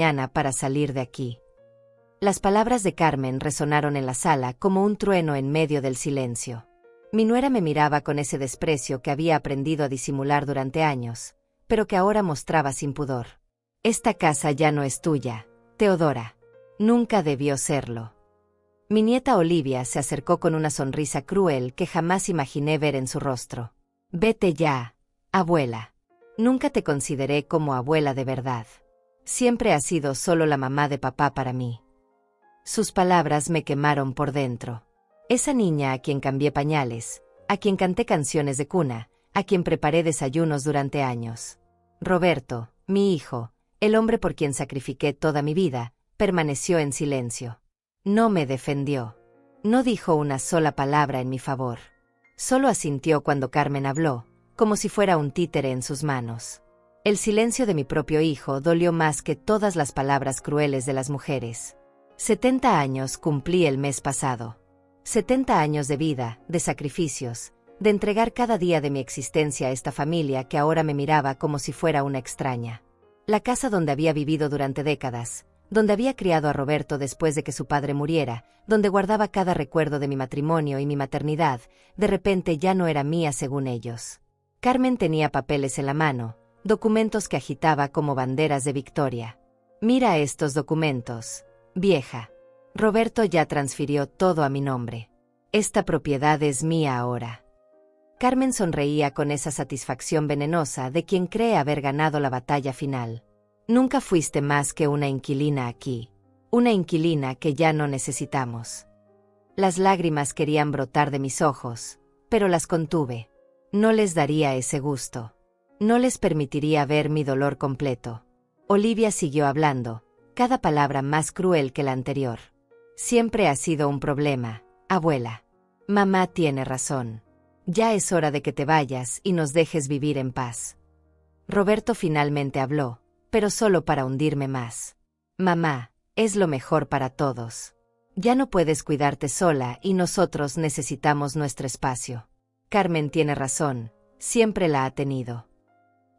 mañana para salir de aquí. Las palabras de Carmen resonaron en la sala como un trueno en medio del silencio. Mi nuera me miraba con ese desprecio que había aprendido a disimular durante años, pero que ahora mostraba sin pudor. Esta casa ya no es tuya, Teodora. Nunca debió serlo. Mi nieta Olivia se acercó con una sonrisa cruel que jamás imaginé ver en su rostro. Vete ya, abuela. Nunca te consideré como abuela de verdad. Siempre has sido solo la mamá de papá para mí. Sus palabras me quemaron por dentro. Esa niña a quien cambié pañales, a quien canté canciones de cuna, a quien preparé desayunos durante años. Roberto, mi hijo, el hombre por quien sacrifiqué toda mi vida, permaneció en silencio. No me defendió. No dijo una sola palabra en mi favor. Solo asintió cuando Carmen habló, como si fuera un títere en sus manos. El silencio de mi propio hijo dolió más que todas las palabras crueles de las mujeres. 70 años cumplí el mes pasado. 70 años de vida, de sacrificios, de entregar cada día de mi existencia a esta familia que ahora me miraba como si fuera una extraña. La casa donde había vivido durante décadas, donde había criado a Roberto después de que su padre muriera, donde guardaba cada recuerdo de mi matrimonio y mi maternidad, de repente ya no era mía según ellos. Carmen tenía papeles en la mano, documentos que agitaba como banderas de victoria. Mira estos documentos, vieja. Roberto ya transfirió todo a mi nombre. Esta propiedad es mía ahora. Carmen sonreía con esa satisfacción venenosa de quien cree haber ganado la batalla final. Nunca fuiste más que una inquilina aquí. Una inquilina que ya no necesitamos. Las lágrimas querían brotar de mis ojos, pero las contuve. No les daría ese gusto. No les permitiría ver mi dolor completo. Olivia siguió hablando, cada palabra más cruel que la anterior. Siempre ha sido un problema, abuela. Mamá tiene razón. Ya es hora de que te vayas y nos dejes vivir en paz. Roberto finalmente habló, pero solo para hundirme más. Mamá, es lo mejor para todos. Ya no puedes cuidarte sola y nosotros necesitamos nuestro espacio. Carmen tiene razón, siempre la ha tenido.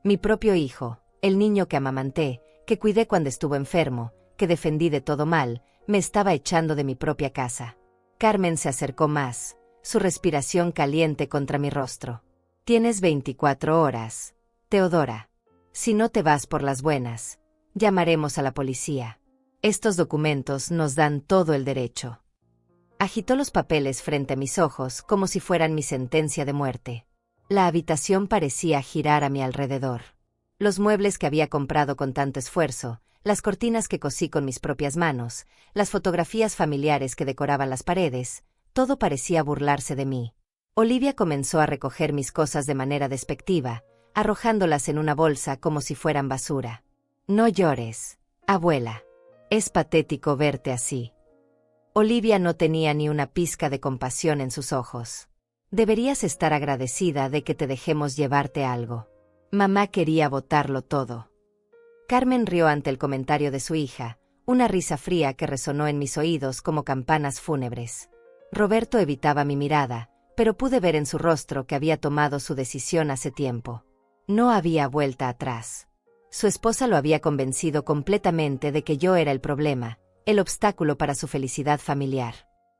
Mi propio hijo, el niño que amamanté, que cuidé cuando estuvo enfermo, que defendí de todo mal, me estaba echando de mi propia casa. Carmen se acercó más, su respiración caliente contra mi rostro. Tienes 24 horas, Teodora. Si no te vas por las buenas, llamaremos a la policía. Estos documentos nos dan todo el derecho. Agitó los papeles frente a mis ojos como si fueran mi sentencia de muerte. La habitación parecía girar a mi alrededor. Los muebles que había comprado con tanto esfuerzo, las cortinas que cosí con mis propias manos, las fotografías familiares que decoraban las paredes, todo parecía burlarse de mí. Olivia comenzó a recoger mis cosas de manera despectiva, arrojándolas en una bolsa como si fueran basura. No llores, abuela. Es patético verte así. Olivia no tenía ni una pizca de compasión en sus ojos. Deberías estar agradecida de que te dejemos llevarte algo. Mamá quería botarlo todo. Carmen rió ante el comentario de su hija, una risa fría que resonó en mis oídos como campanas fúnebres. Roberto evitaba mi mirada, pero pude ver en su rostro que había tomado su decisión hace tiempo. No había vuelta atrás. Su esposa lo había convencido completamente de que yo era el problema, el obstáculo para su felicidad familiar.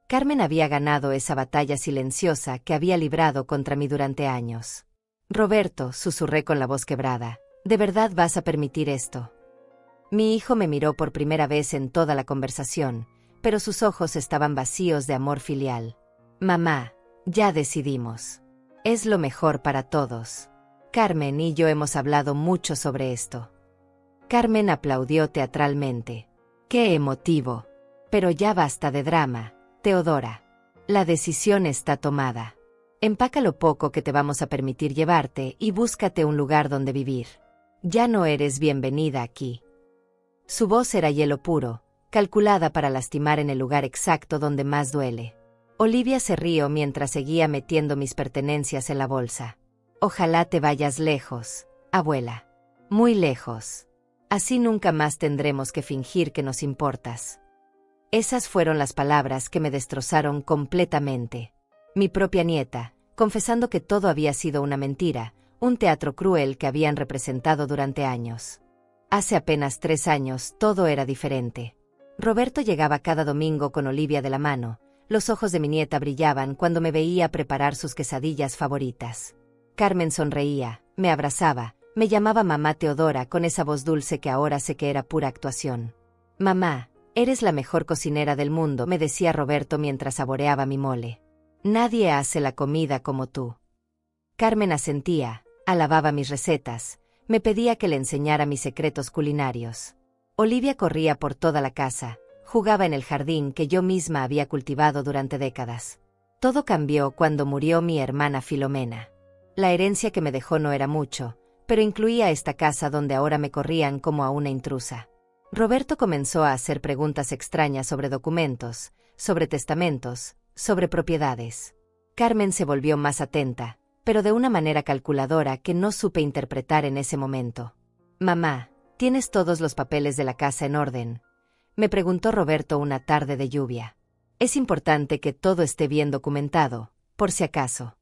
Carmen había ganado esa batalla silenciosa que había librado contra mí durante años. Roberto, susurré con la voz quebrada, ¿de verdad vas a permitir esto? Mi hijo me miró por primera vez en toda la conversación, pero sus ojos estaban vacíos de amor filial. Mamá, ya decidimos. Es lo mejor para todos. Carmen y yo hemos hablado mucho sobre esto. Carmen aplaudió teatralmente. ¡Qué emotivo! Pero ya basta de drama, Teodora. La decisión está tomada. Empaca lo poco que te vamos a permitir llevarte y búscate un lugar donde vivir. Ya no eres bienvenida aquí. Su voz era hielo puro, calculada para lastimar en el lugar exacto donde más duele. Olivia se rió mientras seguía metiendo mis pertenencias en la bolsa. Ojalá te vayas lejos, abuela. Muy lejos. Así nunca más tendremos que fingir que nos importas. Esas fueron las palabras que me destrozaron completamente. Mi propia nieta, confesando que todo había sido una mentira, un teatro cruel que habían representado durante años. Hace apenas 3 años, todo era diferente. Roberto llegaba cada domingo con Olivia de la mano. Los ojos de mi nieta brillaban cuando me veía preparar sus quesadillas favoritas. Carmen sonreía, me abrazaba, me llamaba mamá Teodora con esa voz dulce que ahora sé que era pura actuación. Mamá, eres la mejor cocinera del mundo, me decía Roberto mientras saboreaba mi mole. Nadie hace la comida como tú. Carmen asentía, alababa mis recetas, me pedía que le enseñara mis secretos culinarios. Olivia corría por toda la casa, jugaba en el jardín que yo misma había cultivado durante décadas. Todo cambió cuando murió mi hermana Filomena. La herencia que me dejó no era mucho, pero incluía esta casa donde ahora me corrían como a una intrusa. Roberto comenzó a hacer preguntas extrañas sobre documentos, sobre testamentos, sobre propiedades. Carmen se volvió más atenta, pero de una manera calculadora que no supe interpretar en ese momento. Mamá, ¿tienes todos los papeles de la casa en orden?, me preguntó Roberto una tarde de lluvia. Es importante que todo esté bien documentado, por si acaso.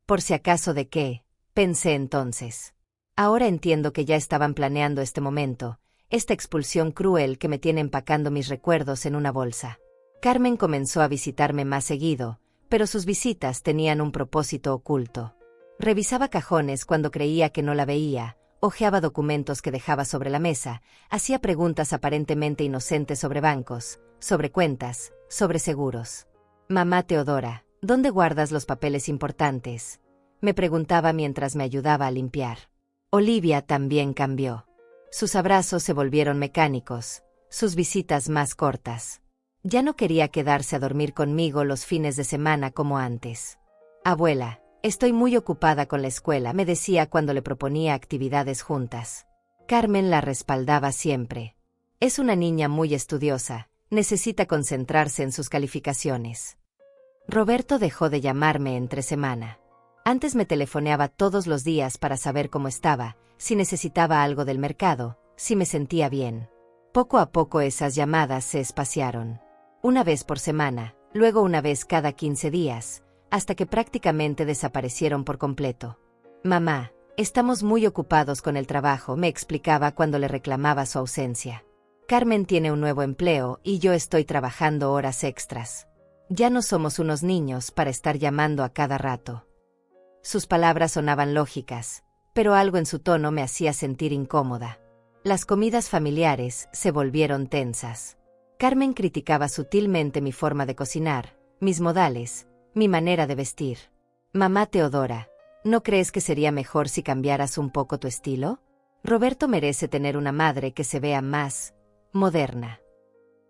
¿Por si acaso de qué?, pensé entonces. Ahora entiendo que ya estaban planeando este momento, esta expulsión cruel que me tiene empacando mis recuerdos en una bolsa. Carmen comenzó a visitarme más seguido, pero sus visitas tenían un propósito oculto. Revisaba cajones cuando creía que no la veía, hojeaba documentos que dejaba sobre la mesa, hacía preguntas aparentemente inocentes sobre bancos, sobre cuentas, sobre seguros. Mamá Teodora, ¿dónde guardas los papeles importantes?, me preguntaba mientras me ayudaba a limpiar. Olivia también cambió. Sus abrazos se volvieron mecánicos, sus visitas más cortas. Ya no quería quedarse a dormir conmigo los fines de semana como antes. Abuela, estoy muy ocupada con la escuela, me decía cuando le proponía actividades juntas. Carmen la respaldaba siempre. Es una niña muy estudiosa, necesita concentrarse en sus calificaciones. Roberto dejó de llamarme entre semana. Antes me telefoneaba todos los días para saber cómo estaba, si necesitaba algo del mercado, si me sentía bien. Poco a poco esas llamadas se espaciaron. Una vez por semana, luego una vez cada 15 días, hasta que prácticamente desaparecieron por completo. Mamá, estamos muy ocupados con el trabajo, me explicaba cuando le reclamaba su ausencia. Carmen tiene un nuevo empleo y yo estoy trabajando horas extras. Ya no somos unos niños para estar llamando a cada rato. Sus palabras sonaban lógicas, pero algo en su tono me hacía sentir incómoda. Las comidas familiares se volvieron tensas. Carmen criticaba sutilmente mi forma de cocinar, mis modales, mi manera de vestir. Mamá Teodora, ¿no crees que sería mejor si cambiaras un poco tu estilo? Roberto merece tener una madre que se vea más moderna.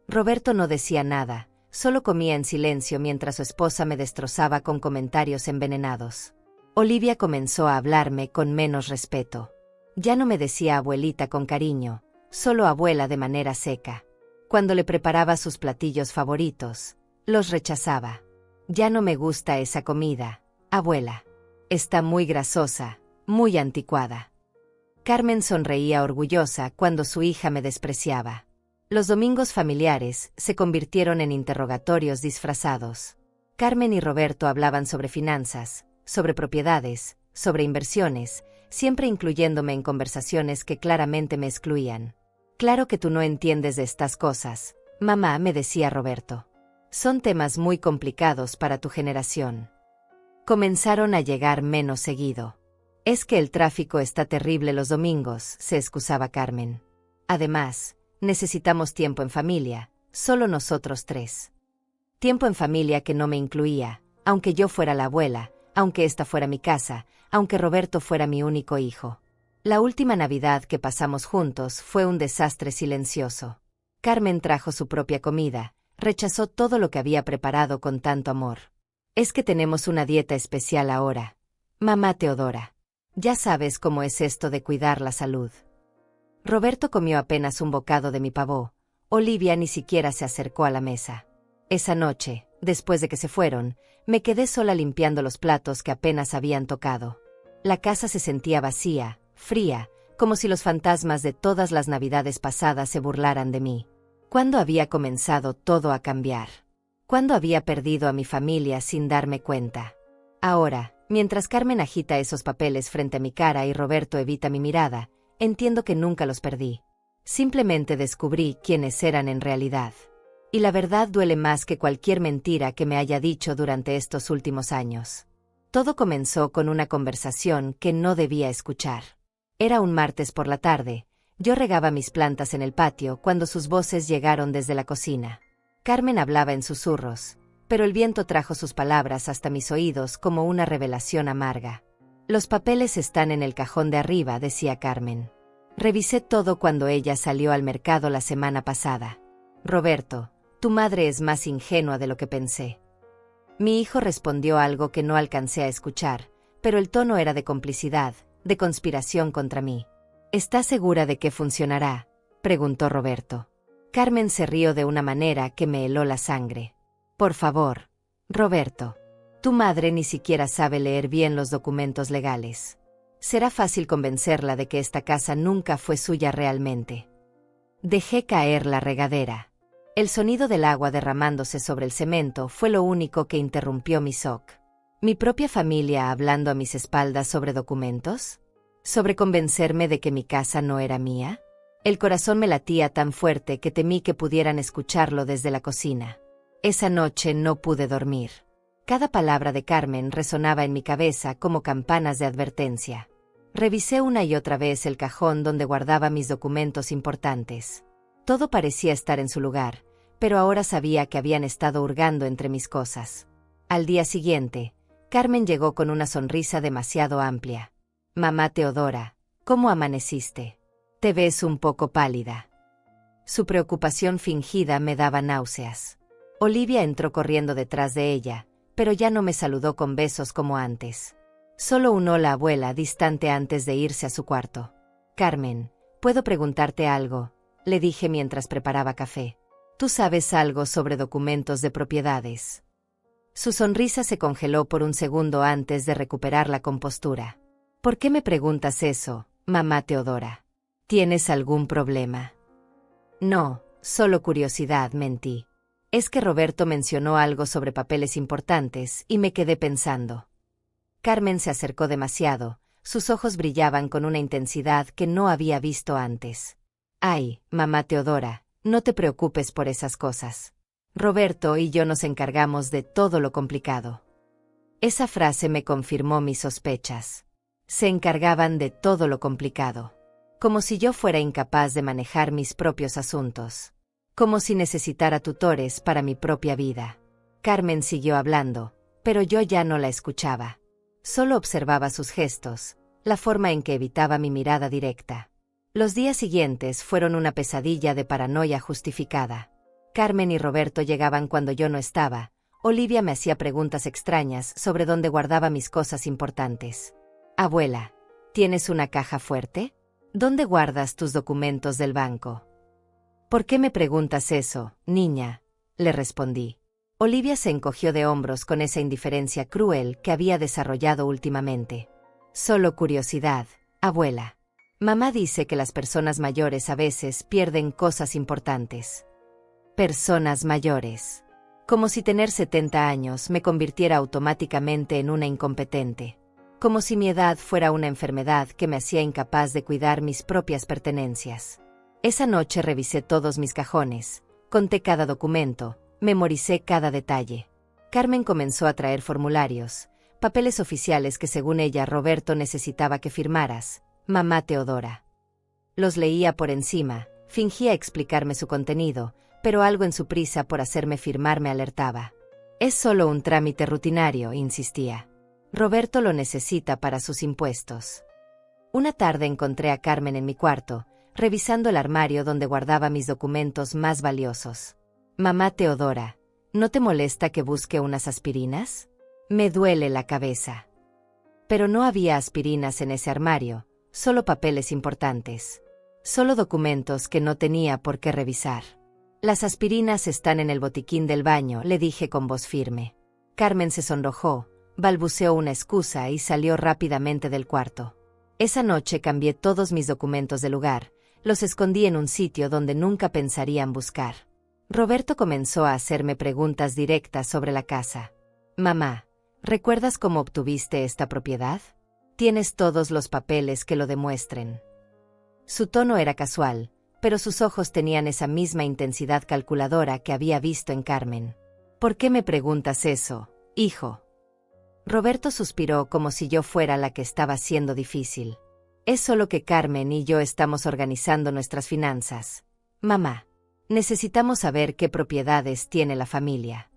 Roberto no decía nada, solo comía en silencio mientras su esposa me destrozaba con comentarios envenenados. Olivia comenzó a hablarme con menos respeto. Ya no me decía abuelita con cariño, solo abuela de manera seca. Cuando le preparaba sus platillos favoritos, los rechazaba. Ya no me gusta esa comida, abuela. Está muy grasosa, muy anticuada. Carmen sonreía orgullosa cuando su hija me despreciaba. Los domingos familiares se convirtieron en interrogatorios disfrazados. Carmen y Roberto hablaban sobre finanzas, sobre propiedades, sobre inversiones, siempre incluyéndome en conversaciones que claramente me excluían. Claro que tú no entiendes de estas cosas, mamá, me decía Roberto. Son temas muy complicados para tu generación. Comenzaron a llegar menos seguido. Es que el tráfico está terrible los domingos, se excusaba Carmen. Además, necesitamos tiempo en familia, solo nosotros 3. Tiempo en familia que no me incluía, aunque yo fuera la abuela, aunque esta fuera mi casa, aunque Roberto fuera mi único hijo. La última Navidad que pasamos juntos fue un desastre silencioso. Carmen trajo su propia comida, rechazó todo lo que había preparado con tanto amor. Es que tenemos una dieta especial ahora. Mamá Teodora. Ya sabes cómo es esto de cuidar la salud. Roberto comió apenas un bocado de mi pavó. Olivia ni siquiera se acercó a la mesa. Esa noche, después de que se fueron, me quedé sola limpiando los platos que apenas habían tocado. La casa se sentía vacía, fría, como si los fantasmas de todas las navidades pasadas se burlaran de mí. ¿Cuándo había comenzado todo a cambiar? ¿Cuándo había perdido a mi familia sin darme cuenta? Ahora, mientras Carmen agita esos papeles frente a mi cara y Roberto evita mi mirada, entiendo que nunca los perdí. Simplemente descubrí quiénes eran en realidad. Y la verdad duele más que cualquier mentira que me haya dicho durante estos últimos años. Todo comenzó con una conversación que no debía escuchar. Era un martes por la tarde. Yo regaba mis plantas en el patio cuando sus voces llegaron desde la cocina. Carmen hablaba en susurros, pero el viento trajo sus palabras hasta mis oídos como una revelación amarga. Los papeles están en el cajón de arriba, decía Carmen. Revisé todo cuando ella salió al mercado la semana pasada. Roberto, tu madre es más ingenua de lo que pensé. Mi hijo respondió algo que no alcancé a escuchar, pero el tono era de complicidad, de conspiración contra mí. ¿Estás segura de que funcionará?, preguntó Roberto. Carmen se rió de una manera que me heló la sangre. Por favor, Roberto. Tu madre ni siquiera sabe leer bien los documentos legales. Será fácil convencerla de que esta casa nunca fue suya realmente. Dejé caer la regadera. El sonido del agua derramándose sobre el cemento fue lo único que interrumpió mi shock. ¿Mi propia familia hablando a mis espaldas sobre documentos? ¿Sobre convencerme de que mi casa no era mía? El corazón me latía tan fuerte que temí que pudieran escucharlo desde la cocina. Esa noche no pude dormir. Cada palabra de Carmen resonaba en mi cabeza como campanas de advertencia. Revisé una y otra vez el cajón donde guardaba mis documentos importantes. Todo parecía estar en su lugar, pero ahora sabía que habían estado hurgando entre mis cosas. Al día siguiente, Carmen llegó con una sonrisa demasiado amplia. Mamá Teodora, ¿cómo amaneciste? Te ves un poco pálida. Su preocupación fingida me daba náuseas. Olivia entró corriendo detrás de ella, pero ya no me saludó con besos como antes. Solo un hola abuela distante antes de irse a su cuarto. Carmen, ¿puedo preguntarte algo?, le dije mientras preparaba café. ¿Tú sabes algo sobre documentos de propiedades? Su sonrisa se congeló por un segundo antes de recuperar la compostura. ¿Por qué me preguntas eso, mamá Teodora? ¿Tienes algún problema? No, solo curiosidad, mentí. Es que Roberto mencionó algo sobre papeles importantes y me quedé pensando. Carmen se acercó demasiado, sus ojos brillaban con una intensidad que no había visto antes. Ay, mamá Teodora, no te preocupes por esas cosas. Roberto y yo nos encargamos de todo lo complicado. Esa frase me confirmó mis sospechas. Se encargaban de todo lo complicado. Como si yo fuera incapaz de manejar mis propios asuntos. Como si necesitara tutores para mi propia vida. Carmen siguió hablando, pero yo ya no la escuchaba. Solo observaba sus gestos, la forma en que evitaba mi mirada directa. Los días siguientes fueron una pesadilla de paranoia justificada. Carmen y Roberto llegaban cuando yo no estaba. Olivia me hacía preguntas extrañas sobre dónde guardaba mis cosas importantes. Abuela, ¿tienes una caja fuerte? ¿Dónde guardas tus documentos del banco? ¿Por qué me preguntas eso, niña?, le respondí. Olivia se encogió de hombros con esa indiferencia cruel que había desarrollado últimamente. Solo curiosidad, abuela. Mamá dice que las personas mayores a veces pierden cosas importantes. Personas mayores. Como si tener 70 años me convirtiera automáticamente en una incompetente. Como si mi edad fuera una enfermedad que me hacía incapaz de cuidar mis propias pertenencias. Esa noche revisé todos mis cajones, conté cada documento, memoricé cada detalle. Carmen comenzó a traer formularios, papeles oficiales que según ella Roberto necesitaba que firmaras, mamá Teodora. Los leía por encima, fingía explicarme su contenido, pero algo en su prisa por hacerme firmar me alertaba. Es solo un trámite rutinario, insistía. Roberto lo necesita para sus impuestos. Una tarde encontré a Carmen en mi cuarto, revisando el armario donde guardaba mis documentos más valiosos. Mamá Teodora, ¿no te molesta que busque unas aspirinas? Me duele la cabeza. Pero no había aspirinas en ese armario, solo papeles importantes. Solo documentos que no tenía por qué revisar. Las aspirinas están en el botiquín del baño, le dije con voz firme. Carmen se sonrojó, balbuceó una excusa y salió rápidamente del cuarto. Esa noche cambié todos mis documentos de lugar, los escondí en un sitio donde nunca pensarían buscar. Roberto comenzó a hacerme preguntas directas sobre la casa. Mamá, ¿recuerdas cómo obtuviste esta propiedad? ¿Tienes todos los papeles que lo demuestren? Su tono era casual, pero sus ojos tenían esa misma intensidad calculadora que había visto en Carmen. ¿Por qué me preguntas eso, hijo? Roberto suspiró como si yo fuera la que estaba siendo difícil. Es solo que Carmen y yo estamos organizando nuestras finanzas. Mamá, necesitamos saber qué propiedades tiene la familia.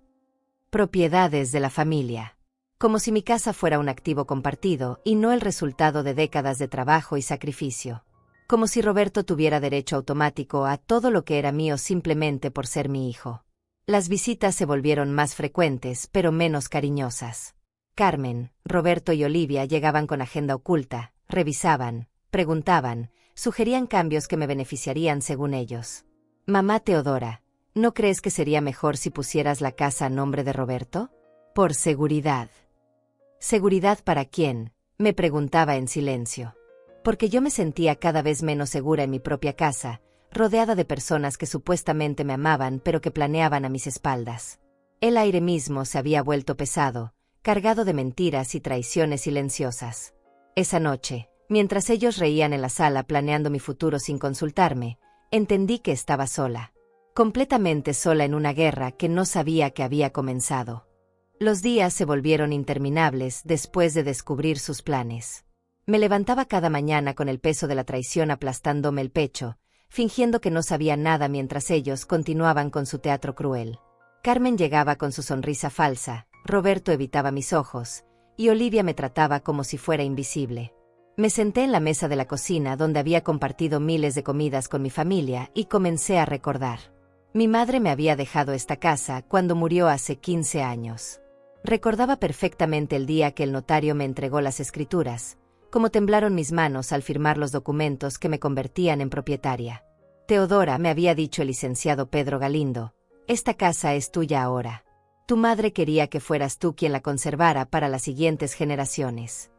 Propiedades de la familia. Como si mi casa fuera un activo compartido y no el resultado de décadas de trabajo y sacrificio. Como si Roberto tuviera derecho automático a todo lo que era mío simplemente por ser mi hijo. Las visitas se volvieron más frecuentes, pero menos cariñosas. Carmen, Roberto y Olivia llegaban con agenda oculta, revisaban, preguntaban, sugerían cambios que me beneficiarían según ellos. Mamá Teodora, ¿no crees que sería mejor si pusieras la casa a nombre de Roberto? Por seguridad. ¿Seguridad para quién?, me preguntaba en silencio. Porque yo me sentía cada vez menos segura en mi propia casa, rodeada de personas que supuestamente me amaban pero que planeaban a mis espaldas. El aire mismo se había vuelto pesado, cargado de mentiras y traiciones silenciosas. Esa noche, mientras ellos reían en la sala planeando mi futuro sin consultarme, entendí que estaba sola. Completamente sola en una guerra que no sabía que había comenzado. Los días se volvieron interminables después de descubrir sus planes. Me levantaba cada mañana con el peso de la traición aplastándome el pecho, fingiendo que no sabía nada mientras ellos continuaban con su teatro cruel. Carmen llegaba con su sonrisa falsa, Roberto evitaba mis ojos, y Olivia me trataba como si fuera invisible. Me senté en la mesa de la cocina donde había compartido miles de comidas con mi familia y comencé a recordar. Mi madre me había dejado esta casa cuando murió hace 15 años. Recordaba perfectamente el día que el notario me entregó las escrituras, cómo temblaron mis manos al firmar los documentos que me convertían en propietaria. Teodora, me había dicho el licenciado Pedro Galindo, esta casa es tuya ahora. Tu madre quería que fueras tú quien la conservara para las siguientes generaciones.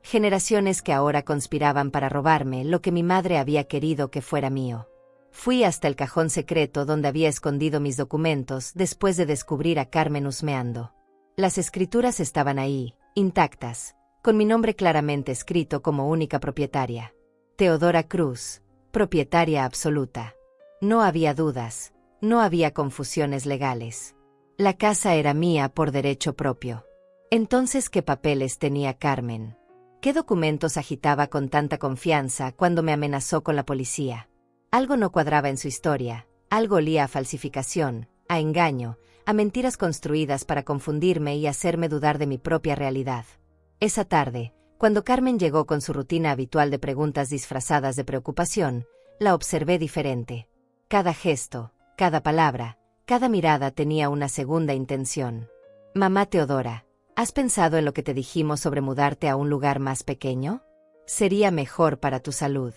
Generaciones que ahora conspiraban para robarme lo que mi madre había querido que fuera mío. Fui hasta el cajón secreto donde había escondido mis documentos después de descubrir a Carmen husmeando. Las escrituras estaban ahí, intactas, con mi nombre claramente escrito como única propietaria. Teodora Cruz, propietaria absoluta. No había dudas, no había confusiones legales. La casa era mía por derecho propio. Entonces, ¿qué papeles tenía Carmen? ¿Qué documentos agitaba con tanta confianza cuando me amenazó con la policía? Algo no cuadraba en su historia, algo olía a falsificación, a engaño, a mentiras construidas para confundirme y hacerme dudar de mi propia realidad. Esa tarde, cuando Carmen llegó con su rutina habitual de preguntas disfrazadas de preocupación, la observé diferente. Cada gesto, cada palabra, cada mirada tenía una segunda intención. Mamá Teodora, ¿has pensado en lo que te dijimos sobre mudarte a un lugar más pequeño? Sería mejor para tu salud.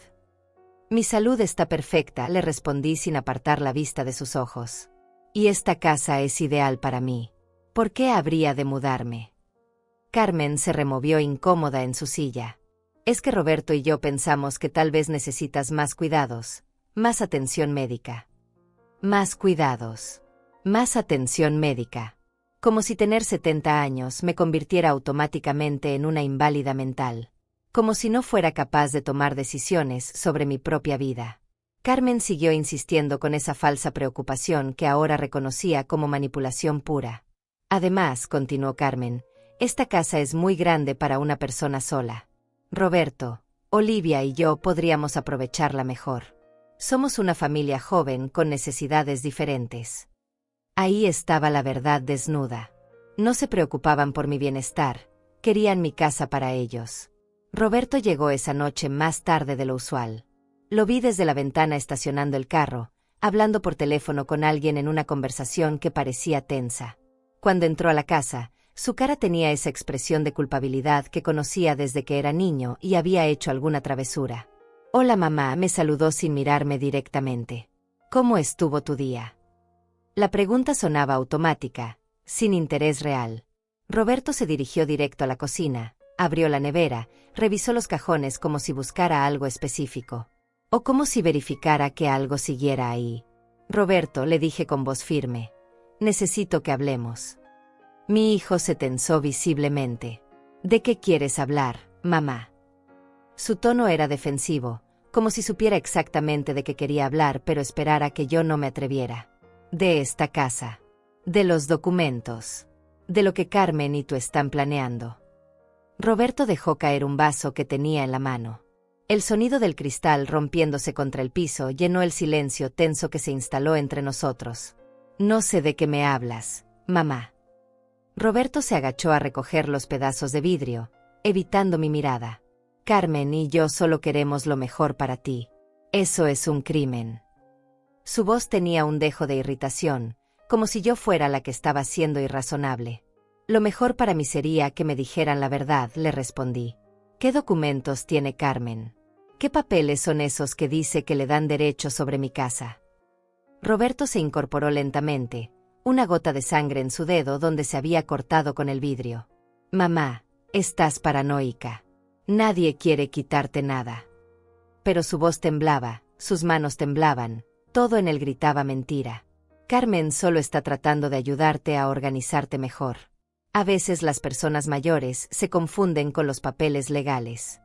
Mi salud está perfecta, le respondí sin apartar la vista de sus ojos. Y esta casa es ideal para mí. ¿Por qué habría de mudarme? Carmen se removió incómoda en su silla. Es que Roberto y yo pensamos que tal vez necesitas más cuidados, más atención médica. Más cuidados. Más atención médica. Como si tener 70 años me convirtiera automáticamente en una inválida mental. Como si no fuera capaz de tomar decisiones sobre mi propia vida. Carmen siguió insistiendo con esa falsa preocupación que ahora reconocía como manipulación pura. Además, continuó Carmen, esta casa es muy grande para una persona sola. Roberto, Olivia y yo podríamos aprovecharla mejor. Somos una familia joven con necesidades diferentes. Ahí estaba la verdad desnuda. No se preocupaban por mi bienestar, querían mi casa para ellos. Roberto llegó esa noche más tarde de lo usual. Lo vi desde la ventana estacionando el carro, hablando por teléfono con alguien en una conversación que parecía tensa. Cuando entró a la casa, su cara tenía esa expresión de culpabilidad que conocía desde que era niño y había hecho alguna travesura. Hola mamá, me saludó sin mirarme directamente. ¿Cómo estuvo tu día? La pregunta sonaba automática, sin interés real. Roberto se dirigió directo a la cocina, abrió la nevera, revisó los cajones como si buscara algo específico. O como si verificara que algo siguiera ahí. Roberto, le dije con voz firme. Necesito que hablemos. Mi hijo se tensó visiblemente. ¿De qué quieres hablar, mamá? Su tono era defensivo, como si supiera exactamente de qué quería hablar, pero esperara que yo no me atreviera. De esta casa. De los documentos. De lo que Carmen y tú están planeando. Roberto dejó caer un vaso que tenía en la mano. El sonido del cristal rompiéndose contra el piso llenó el silencio tenso que se instaló entre nosotros. No sé de qué me hablas, mamá. Roberto se agachó a recoger los pedazos de vidrio, evitando mi mirada. Carmen y yo solo queremos lo mejor para ti. Eso es un crimen. Su voz tenía un dejo de irritación, como si yo fuera la que estaba siendo irrazonable. Lo mejor para mí sería que me dijeran la verdad, le respondí. ¿Qué documentos tiene Carmen? ¿Qué papeles son esos que dice que le dan derecho sobre mi casa? Roberto se incorporó lentamente, una gota de sangre en su dedo donde se había cortado con el vidrio. Mamá, estás paranoica. Nadie quiere quitarte nada. Pero su voz temblaba, sus manos temblaban, todo en él gritaba mentira. Carmen solo está tratando de ayudarte a organizarte mejor. A veces las personas mayores se confunden con los papeles legales.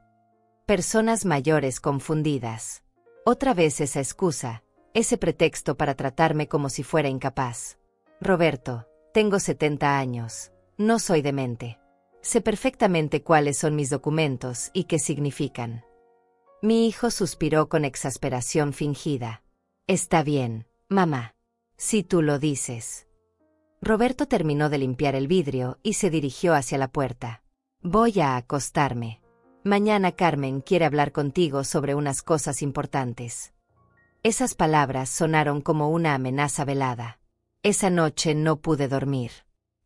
Personas mayores confundidas. Otra vez esa excusa, ese pretexto para tratarme como si fuera incapaz. Roberto, tengo 70 años, no soy demente. Sé perfectamente cuáles son mis documentos y qué significan. Mi hijo suspiró con exasperación fingida. Está bien, mamá. Si tú lo dices. Roberto terminó de limpiar el vidrio y se dirigió hacia la puerta. Voy a acostarme. Mañana Carmen quiere hablar contigo sobre unas cosas importantes. Esas palabras sonaron como una amenaza velada. Esa noche no pude dormir.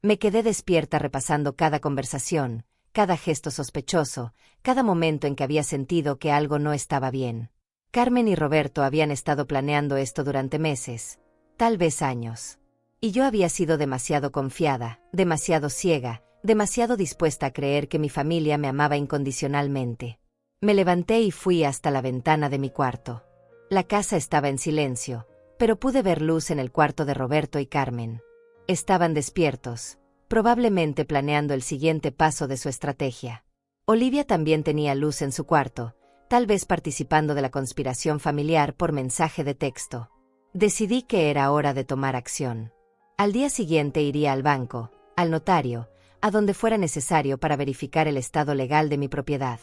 Me quedé despierta repasando cada conversación, cada gesto sospechoso, cada momento en que había sentido que algo no estaba bien. Carmen y Roberto habían estado planeando esto durante meses, tal vez años. Y yo había sido demasiado confiada, demasiado ciega, demasiado dispuesta a creer que mi familia me amaba incondicionalmente. Me levanté y fui hasta la ventana de mi cuarto. La casa estaba en silencio, pero pude ver luz en el cuarto de Roberto y Carmen. Estaban despiertos, probablemente planeando el siguiente paso de su estrategia. Olivia también tenía luz en su cuarto, tal vez participando de la conspiración familiar por mensaje de texto. Decidí que era hora de tomar acción. Al día siguiente iría al banco, al notario, a donde fuera necesario para verificar el estado legal de mi propiedad.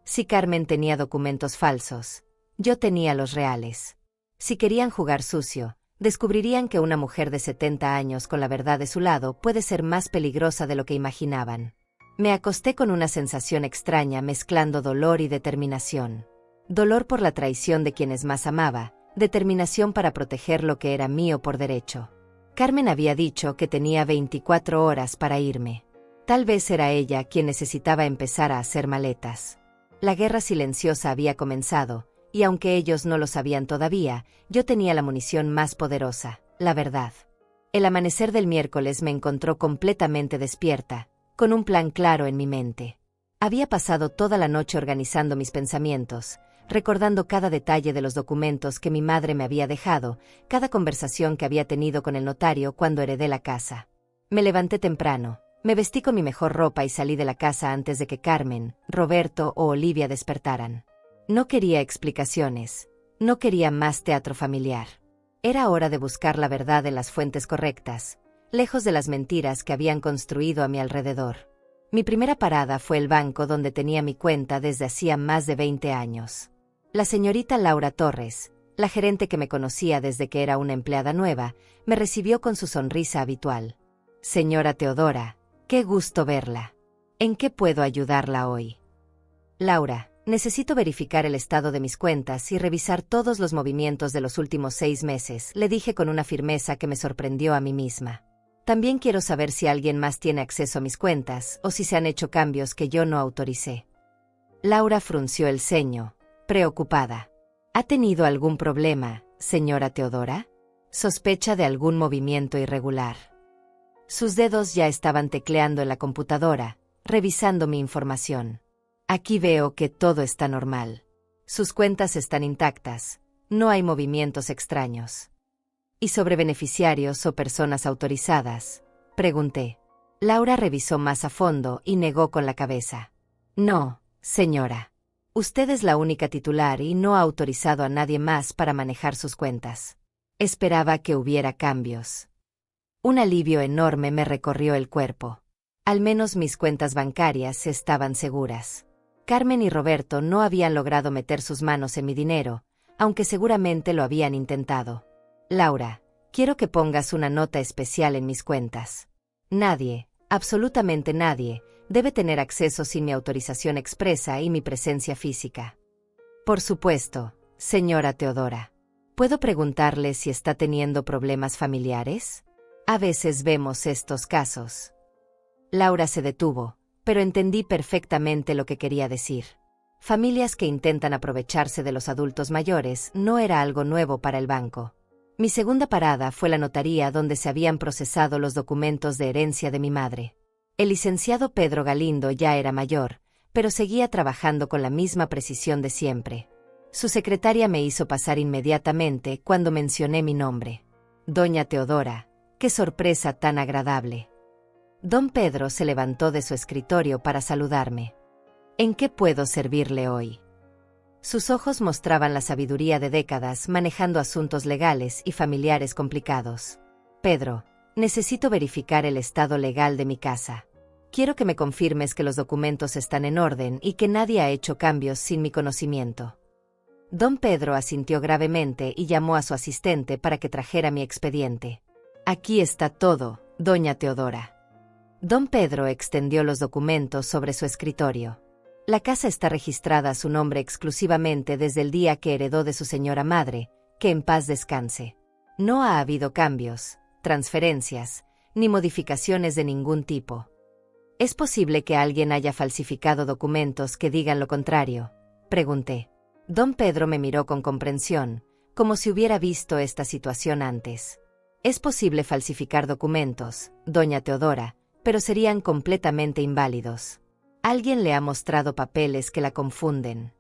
Si Carmen tenía documentos falsos, yo tenía los reales. Si querían jugar sucio, descubrirían que una mujer de 70 años con la verdad de su lado puede ser más peligrosa de lo que imaginaban. Me acosté con una sensación extraña mezclando dolor y determinación. Dolor por la traición de quienes más amaba, determinación para proteger lo que era mío por derecho. Carmen había dicho que tenía 24 horas para irme. Tal vez era ella quien necesitaba empezar a hacer maletas. La guerra silenciosa había comenzado, y aunque ellos no lo sabían todavía, yo tenía la munición más poderosa, la verdad. El amanecer del miércoles me encontró completamente despierta, con un plan claro en mi mente. Había pasado toda la noche organizando mis pensamientos, recordando cada detalle de los documentos que mi madre me había dejado, cada conversación que había tenido con el notario cuando heredé la casa. Me levanté temprano, me vestí con mi mejor ropa y salí de la casa antes de que Carmen, Roberto o Olivia despertaran. No quería explicaciones, no quería más teatro familiar. Era hora de buscar la verdad en las fuentes correctas, lejos de las mentiras que habían construido a mi alrededor. Mi primera parada fue el banco donde tenía mi cuenta desde hacía más de 20 años. La señorita Laura Torres, la gerente que me conocía desde que era una empleada nueva, me recibió con su sonrisa habitual. Señora Teodora, qué gusto verla. ¿En qué puedo ayudarla hoy? Laura, necesito verificar el estado de mis cuentas y revisar todos los movimientos de los últimos 6 meses, le dije con una firmeza que me sorprendió a mí misma. También quiero saber si alguien más tiene acceso a mis cuentas o si se han hecho cambios que yo no autoricé. Laura frunció el ceño, preocupada. ¿Ha tenido algún problema, señora Teodora? ¿Sospecha de algún movimiento irregular? Sus dedos ya estaban tecleando en la computadora, revisando mi información. Aquí veo que todo está normal. Sus cuentas están intactas, no hay movimientos extraños. ¿Y sobre beneficiarios o personas autorizadas? Pregunté. Laura revisó más a fondo y negó con la cabeza. No, señora. Usted es la única titular y no ha autorizado a nadie más para manejar sus cuentas. Esperaba que hubiera cambios. Un alivio enorme me recorrió el cuerpo. Al menos mis cuentas bancarias estaban seguras. Carmen y Roberto no habían logrado meter sus manos en mi dinero, aunque seguramente lo habían intentado. Laura, quiero que pongas una nota especial en mis cuentas. Nadie, absolutamente nadie, debe tener acceso sin mi autorización expresa y mi presencia física. Por supuesto, señora Teodora. ¿Puedo preguntarle si está teniendo problemas familiares? A veces vemos estos casos. Laura se detuvo, pero entendí perfectamente lo que quería decir. Familias que intentan aprovecharse de los adultos mayores no era algo nuevo para el banco. Mi segunda parada fue la notaría donde se habían procesado los documentos de herencia de mi madre. El licenciado Pedro Galindo ya era mayor, pero seguía trabajando con la misma precisión de siempre. Su secretaria me hizo pasar inmediatamente cuando mencioné mi nombre. Doña Teodora, qué sorpresa tan agradable. Don Pedro se levantó de su escritorio para saludarme. ¿En qué puedo servirle hoy? Sus ojos mostraban la sabiduría de décadas manejando asuntos legales y familiares complicados. Pedro, necesito verificar el estado legal de mi casa. Quiero que me confirmes que los documentos están en orden y que nadie ha hecho cambios sin mi conocimiento. Don Pedro asintió gravemente y llamó a su asistente para que trajera mi expediente. Aquí está todo, doña Teodora. Don Pedro extendió los documentos sobre su escritorio. La casa está registrada a su nombre exclusivamente desde el día que heredó de su señora madre, que en paz descanse. No ha habido cambios, transferencias, ni modificaciones de ningún tipo. ¿Es posible que alguien haya falsificado documentos que digan lo contrario?, pregunté. Don Pedro me miró con comprensión, como si hubiera visto esta situación antes. Es posible falsificar documentos, doña Teodora, pero serían completamente inválidos. Alguien le ha mostrado papeles que la confunden.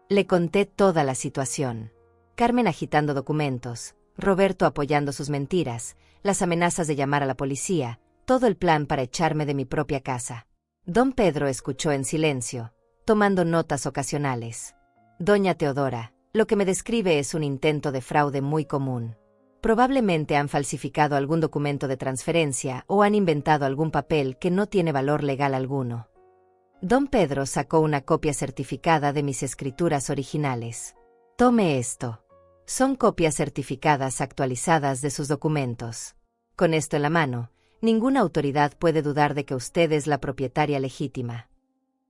Le conté toda la situación. Carmen agitando documentos, Roberto apoyando sus mentiras, las amenazas de llamar a la policía, todo el plan para echarme de mi propia casa. Don Pedro escuchó en silencio, tomando notas ocasionales. Doña Teodora, lo que me describe es un intento de fraude muy común. Probablemente han falsificado algún documento de transferencia o han inventado algún papel que no tiene valor legal alguno. Don Pedro sacó una copia certificada de mis escrituras originales. Tome esto. Son copias certificadas actualizadas de sus documentos. Con esto en la mano, ninguna autoridad puede dudar de que usted es la propietaria legítima.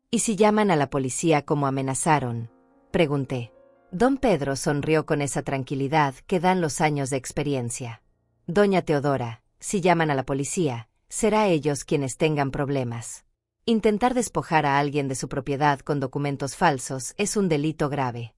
¿Y si llaman a la policía como amenazaron?, pregunté. Don Pedro sonrió con esa tranquilidad que dan los años de experiencia. Doña Teodora, si llaman a la policía, será ellos quienes tengan problemas. Intentar despojar a alguien de su propiedad con documentos falsos es un delito grave.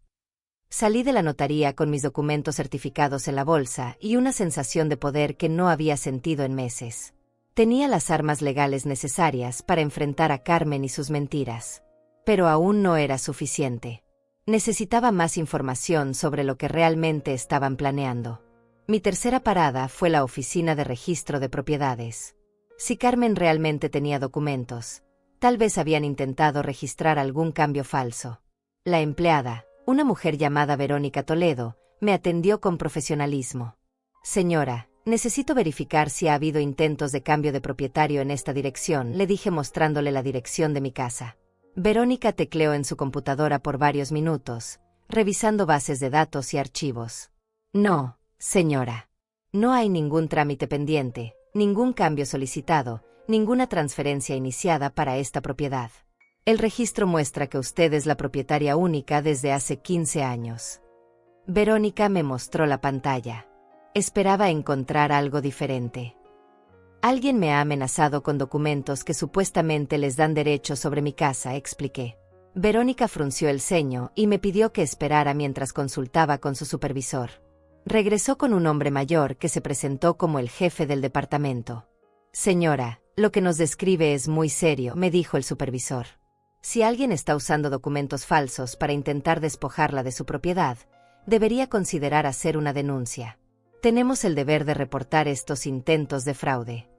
Salí de la notaría con mis documentos certificados en la bolsa y una sensación de poder que no había sentido en meses. Tenía las armas legales necesarias para enfrentar a Carmen y sus mentiras. Pero aún no era suficiente. Necesitaba más información sobre lo que realmente estaban planeando. Mi tercera parada fue la oficina de registro de propiedades. Si Carmen realmente tenía documentos, tal vez habían intentado registrar algún cambio falso. La empleada, una mujer llamada Verónica Toledo, me atendió con profesionalismo. Señora, necesito verificar si ha habido intentos de cambio de propietario en esta dirección, le dije mostrándole la dirección de mi casa. Verónica tecleó en su computadora por varios minutos, revisando bases de datos y archivos. No, señora. No hay ningún trámite pendiente, ningún cambio solicitado, ninguna transferencia iniciada para esta propiedad. El registro muestra que usted es la propietaria única desde hace 15 años. Verónica me mostró la pantalla. Esperaba encontrar algo diferente. Alguien me ha amenazado con documentos que supuestamente les dan derechos sobre mi casa, expliqué. Verónica frunció el ceño y me pidió que esperara mientras consultaba con su supervisor. Regresó con un hombre mayor que se presentó como el jefe del departamento. Señora, lo que nos describe es muy serio, me dijo el supervisor. Si alguien está usando documentos falsos para intentar despojarla de su propiedad, debería considerar hacer una denuncia. Tenemos el deber de reportar estos intentos de fraude.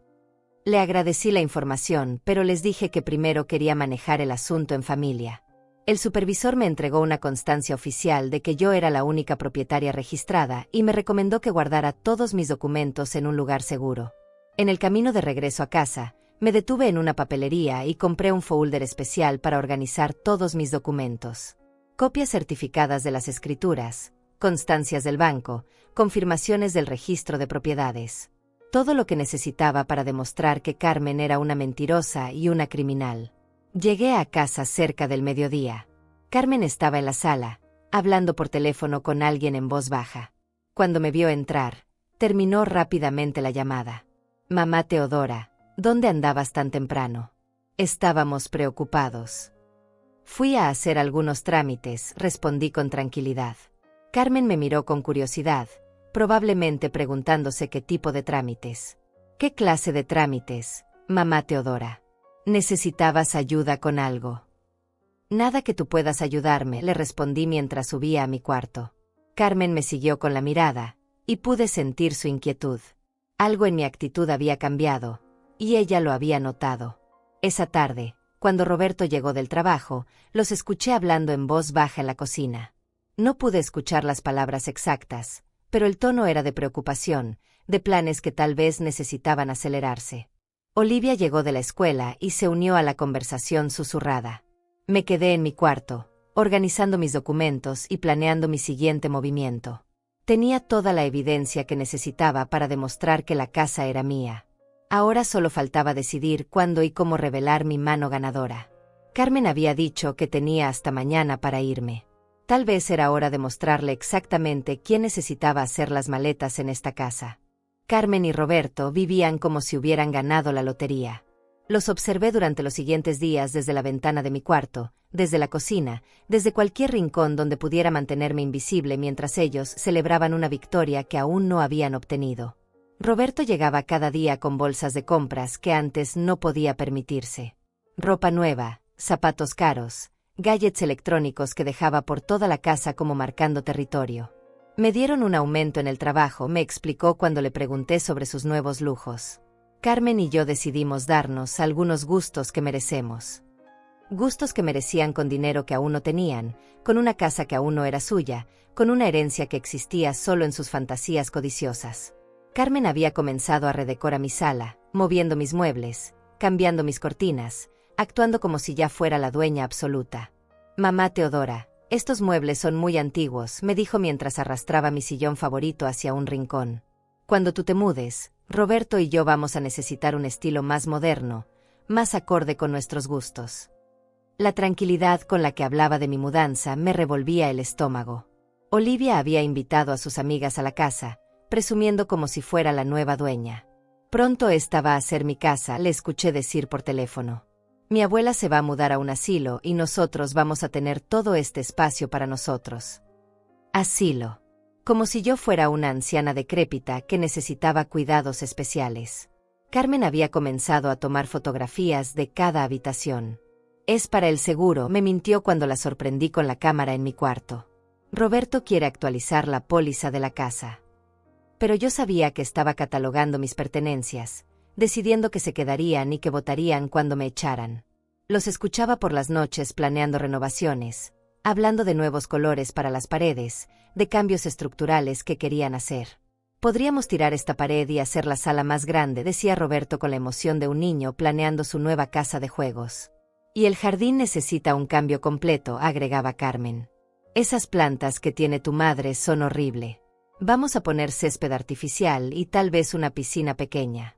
Le agradecí la información, pero les dije que primero quería manejar el asunto en familia. El supervisor me entregó una constancia oficial de que yo era la única propietaria registrada y me recomendó que guardara todos mis documentos en un lugar seguro. En el camino de regreso a casa, me detuve en una papelería y compré un folder especial para organizar todos mis documentos. Copias certificadas de las escrituras, constancias del banco, confirmaciones del registro de propiedades. Todo lo que necesitaba para demostrar que Carmen era una mentirosa y una criminal. Llegué a casa cerca del mediodía. Carmen estaba en la sala, hablando por teléfono con alguien en voz baja. Cuando me vio entrar, terminó rápidamente la llamada. «Mamá Teodora, ¿dónde andabas tan temprano?» Estábamos preocupados. «Fui a hacer algunos trámites», respondí con tranquilidad. Carmen me miró con curiosidad, probablemente preguntándose qué tipo de trámites. «¿Qué clase de trámites, mamá Teodora? ¿Necesitabas ayuda con algo?» «Nada que tú puedas ayudarme», le respondí mientras subía a mi cuarto. Carmen me siguió con la mirada, y pude sentir su inquietud. Algo en mi actitud había cambiado, y ella lo había notado. Esa tarde, cuando Roberto llegó del trabajo, los escuché hablando en voz baja en la cocina. No pude escuchar las palabras exactas, pero el tono era de preocupación, de planes que tal vez necesitaban acelerarse. Olivia llegó de la escuela y se unió a la conversación susurrada. Me quedé en mi cuarto, organizando mis documentos y planeando mi siguiente movimiento. Tenía toda la evidencia que necesitaba para demostrar que la casa era mía. Ahora solo faltaba decidir cuándo y cómo revelar mi mano ganadora. Carmen había dicho que tenía hasta mañana para irme. Tal vez era hora de mostrarle exactamente quién necesitaba hacer las maletas en esta casa. Carmen y Roberto vivían como si hubieran ganado la lotería. Los observé durante los siguientes días desde la ventana de mi cuarto, desde la cocina, desde cualquier rincón donde pudiera mantenerme invisible mientras ellos celebraban una victoria que aún no habían obtenido. Roberto llegaba cada día con bolsas de compras que antes no podía permitirse. Ropa nueva, zapatos caros, gadgets electrónicos que dejaba por toda la casa como marcando territorio. Me dieron un aumento en el trabajo, me explicó cuando le pregunté sobre sus nuevos lujos. Carmen y yo decidimos darnos algunos gustos que merecemos. Gustos que merecían con dinero que aún no tenían, con una casa que aún no era suya, con una herencia que existía solo en sus fantasías codiciosas. Carmen había comenzado a redecorar mi sala, moviendo mis muebles, cambiando mis cortinas, actuando como si ya fuera la dueña absoluta. «Mamá Teodora, estos muebles son muy antiguos», me dijo mientras arrastraba mi sillón favorito hacia un rincón. «Cuando tú te mudes, Roberto y yo vamos a necesitar un estilo más moderno, más acorde con nuestros gustos». La tranquilidad con la que hablaba de mi mudanza me revolvía el estómago. Olivia había invitado a sus amigas a la casa, presumiendo como si fuera la nueva dueña. «Pronto esta va a ser mi casa», le escuché decir por teléfono. «Mi abuela se va a mudar a un asilo y nosotros vamos a tener todo este espacio para nosotros». Asilo. Como si yo fuera una anciana decrépita que necesitaba cuidados especiales. Carmen había comenzado a tomar fotografías de cada habitación. «Es para el seguro», me mintió cuando la sorprendí con la cámara en mi cuarto. «Roberto quiere actualizar la póliza de la casa». Pero yo sabía que estaba catalogando mis pertenencias, decidiendo que se quedarían y que votarían cuando me echaran. Los escuchaba por las noches planeando renovaciones, hablando de nuevos colores para las paredes, de cambios estructurales que querían hacer. «Podríamos tirar esta pared y hacer la sala más grande», decía Roberto con la emoción de un niño planeando su nueva casa de juegos. «Y el jardín necesita un cambio completo», agregaba Carmen. «Esas plantas que tiene tu madre son horribles. Vamos a poner césped artificial y tal vez una piscina pequeña».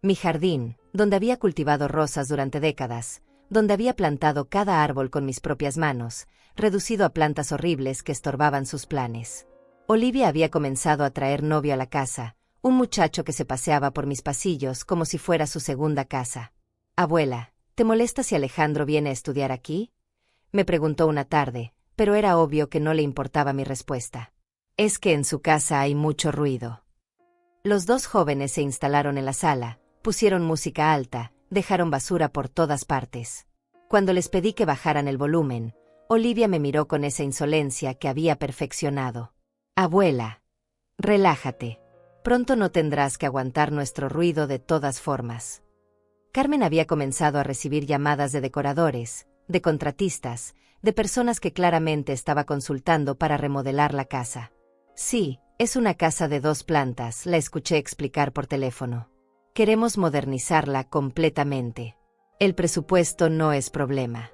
Mi jardín, donde había cultivado rosas durante décadas, donde había plantado cada árbol con mis propias manos, reducido a plantas horribles que estorbaban sus planes. Olivia había comenzado a traer novio a la casa, un muchacho que se paseaba por mis pasillos como si fuera su segunda casa. «Abuela, ¿te molesta si Alejandro viene a estudiar aquí?», me preguntó una tarde, pero era obvio que no le importaba mi respuesta. «Es que en su casa hay mucho ruido». Los dos jóvenes se instalaron en la sala, pusieron música alta, dejaron basura por todas partes. Cuando les pedí que bajaran el volumen, Olivia me miró con esa insolencia que había perfeccionado. «Abuela, relájate. Pronto no tendrás que aguantar nuestro ruido de todas formas». Carmen había comenzado a recibir llamadas de decoradores, de contratistas, de personas que claramente estaba consultando para remodelar la casa. Sí, es una casa de 2 plantas, la escuché explicar por teléfono. Queremos modernizarla completamente. El presupuesto no es problema.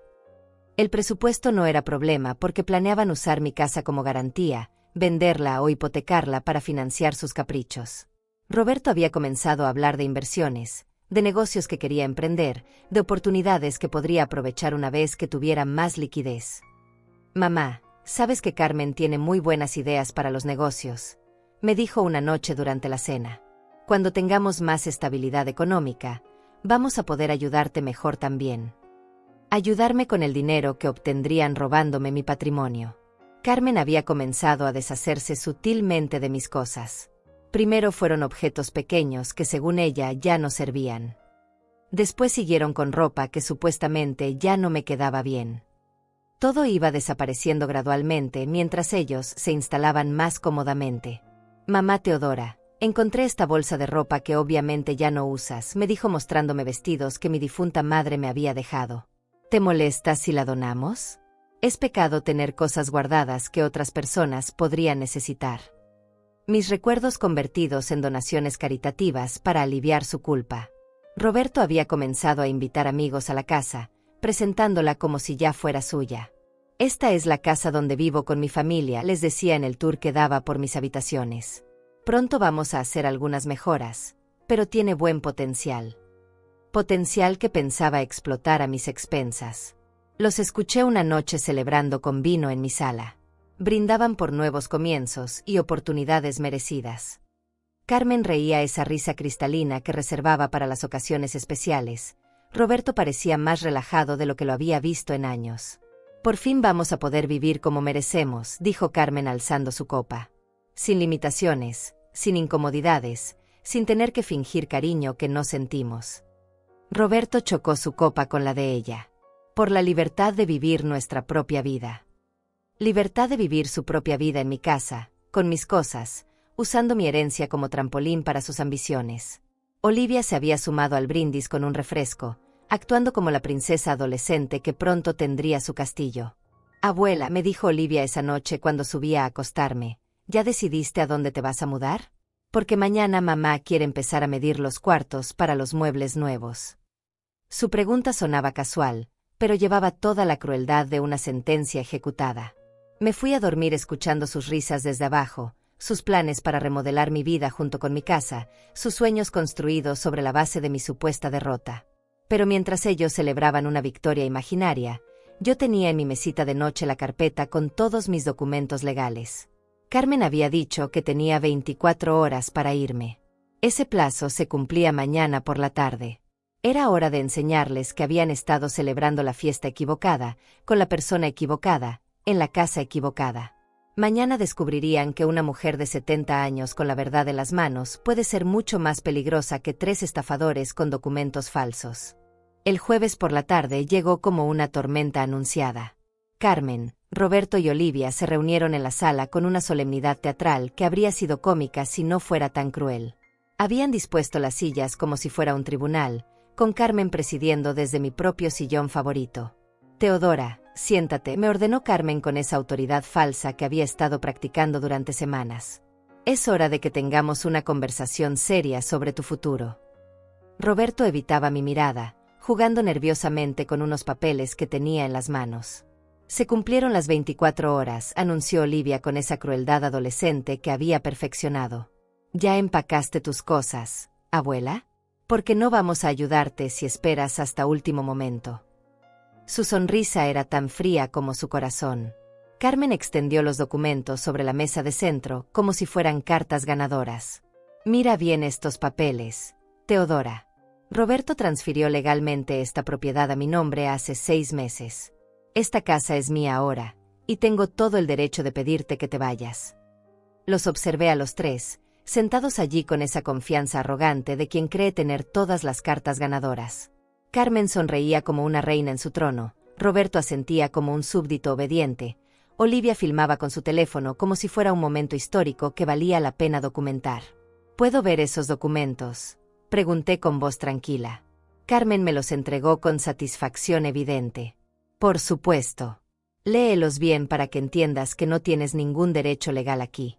El presupuesto no era problema porque planeaban usar mi casa como garantía, venderla o hipotecarla para financiar sus caprichos. Roberto había comenzado a hablar de inversiones, de negocios que quería emprender, de oportunidades que podría aprovechar una vez que tuviera más liquidez. Mamá, sabes que Carmen tiene muy buenas ideas para los negocios, me dijo una noche durante la cena. Cuando tengamos más estabilidad económica, vamos a poder ayudarte mejor también. Ayudarme con el dinero que obtendrían robándome mi patrimonio. Carmen había comenzado a deshacerse sutilmente de mis cosas. Primero fueron objetos pequeños que según ella ya no servían. Después siguieron con ropa que supuestamente ya no me quedaba bien. Todo iba desapareciendo gradualmente mientras ellos se instalaban más cómodamente. Mamá Teodora, encontré esta bolsa de ropa que obviamente ya no usas, me dijo mostrándome vestidos que mi difunta madre me había dejado. ¿Te molesta si la donamos? Es pecado tener cosas guardadas que otras personas podrían necesitar. Mis recuerdos convertidos en donaciones caritativas para aliviar su culpa. Roberto había comenzado a invitar amigos a la casa, presentándola como si ya fuera suya. Esta es la casa donde vivo con mi familia, les decía en el tour que daba por mis habitaciones. Pronto vamos a hacer algunas mejoras, pero tiene buen potencial. Potencial que pensaba explotar a mis expensas. Los escuché una noche celebrando con vino en mi sala. Brindaban por nuevos comienzos y oportunidades merecidas. Carmen reía esa risa cristalina que reservaba para las ocasiones especiales. Roberto parecía más relajado de lo que lo había visto en años. Por fin vamos a poder vivir como merecemos, dijo Carmen alzando su copa. Sin limitaciones, sin incomodidades, sin tener que fingir cariño que no sentimos. Roberto chocó su copa con la de ella. Por la libertad de vivir nuestra propia vida. Libertad de vivir su propia vida en mi casa, con mis cosas, usando mi herencia como trampolín para sus ambiciones. Olivia se había sumado al brindis con un refresco, actuando como la princesa adolescente que pronto tendría su castillo. Abuela, me dijo Olivia esa noche cuando subía a acostarme, ¿ya decidiste a dónde te vas a mudar? Porque mañana mamá quiere empezar a medir los cuartos para los muebles nuevos. Su pregunta sonaba casual, pero llevaba toda la crueldad de una sentencia ejecutada. Me fui a dormir escuchando sus risas desde abajo, sus planes para remodelar mi vida junto con mi casa, sus sueños construidos sobre la base de mi supuesta derrota. Pero mientras ellos celebraban una victoria imaginaria, yo tenía en mi mesita de noche la carpeta con todos mis documentos legales. Carmen había dicho que tenía 24 horas para irme. Ese plazo se cumplía mañana por la tarde. Era hora de enseñarles que habían estado celebrando la fiesta equivocada, con la persona equivocada, en la casa equivocada. Mañana descubrirían que una mujer de 70 años con la verdad en las manos puede ser mucho más peligrosa que 3 estafadores con documentos falsos. El jueves por la tarde llegó como una tormenta anunciada. Carmen, Roberto y Olivia se reunieron en la sala con una solemnidad teatral que habría sido cómica si no fuera tan cruel. Habían dispuesto las sillas como si fuera un tribunal, con Carmen presidiendo desde mi propio sillón favorito. Teodora, siéntate, me ordenó Carmen con esa autoridad falsa que había estado practicando durante semanas. Es hora de que tengamos una conversación seria sobre tu futuro. Roberto evitaba mi mirada, jugando nerviosamente con unos papeles que tenía en las manos. Se cumplieron las 24 horas, anunció Olivia con esa crueldad adolescente que había perfeccionado. ¿Ya empacaste tus cosas, abuela? Porque no vamos a ayudarte si esperas hasta último momento. Su sonrisa era tan fría como su corazón. Carmen extendió los documentos sobre la mesa de centro como si fueran cartas ganadoras. Mira bien estos papeles, Teodora. Roberto transfirió legalmente esta propiedad a mi nombre hace 6 meses. Esta casa es mía ahora, y tengo todo el derecho de pedirte que te vayas. Los observé a los 3, sentados allí con esa confianza arrogante de quien cree tener todas las cartas ganadoras. Carmen sonreía como una reina en su trono, Roberto asentía como un súbdito obediente, Olivia filmaba con su teléfono como si fuera un momento histórico que valía la pena documentar. ¿Puedo ver esos documentos?, pregunté con voz tranquila. Carmen me los entregó con satisfacción evidente. Por supuesto. Léelos bien para que entiendas que no tienes ningún derecho legal aquí.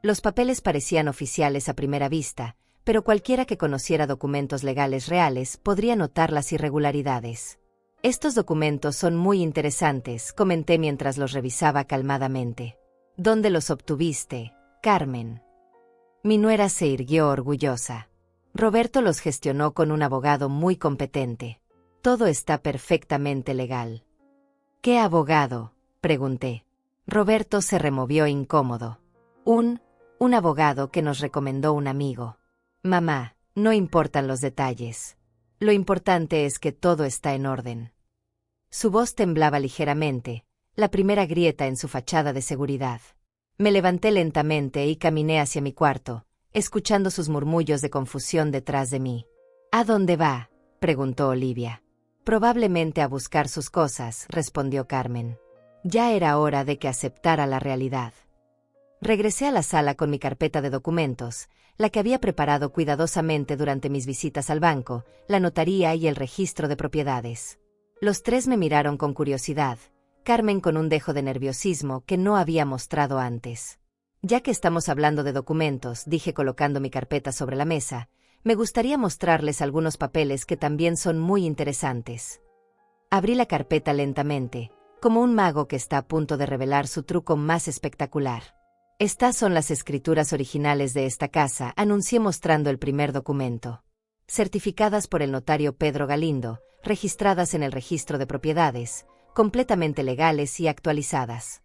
Los papeles parecían oficiales a primera vista, pero cualquiera que conociera documentos legales reales podría notar las irregularidades. Estos documentos son muy interesantes, comenté mientras los revisaba calmadamente. ¿Dónde los obtuviste, Carmen? Mi nuera se irguió orgullosa. Roberto los gestionó con un abogado muy competente. Todo está perfectamente legal. ¿Qué abogado?, pregunté. Roberto se removió incómodo. Un abogado que nos recomendó un amigo. Mamá, no importan los detalles. Lo importante es que todo está en orden. Su voz temblaba ligeramente, la primera grieta en su fachada de seguridad. Me levanté lentamente y caminé hacia mi cuarto, escuchando sus murmullos de confusión detrás de mí. ¿A dónde va?, preguntó Olivia. Probablemente a buscar sus cosas, respondió Carmen. Ya era hora de que aceptara la realidad. Regresé a la sala con mi carpeta de documentos, la que había preparado cuidadosamente durante mis visitas al banco, la notaría y el registro de propiedades. Los tres me miraron con curiosidad, Carmen con un dejo de nerviosismo que no había mostrado antes. Ya que estamos hablando de documentos, dije colocando mi carpeta sobre la mesa, me gustaría mostrarles algunos papeles que también son muy interesantes. Abrí la carpeta lentamente, como un mago que está a punto de revelar su truco más espectacular. Estas son las escrituras originales de esta casa, anuncié mostrando el primer documento. Certificadas por el notario Pedro Galindo, registradas en el registro de propiedades, completamente legales y actualizadas.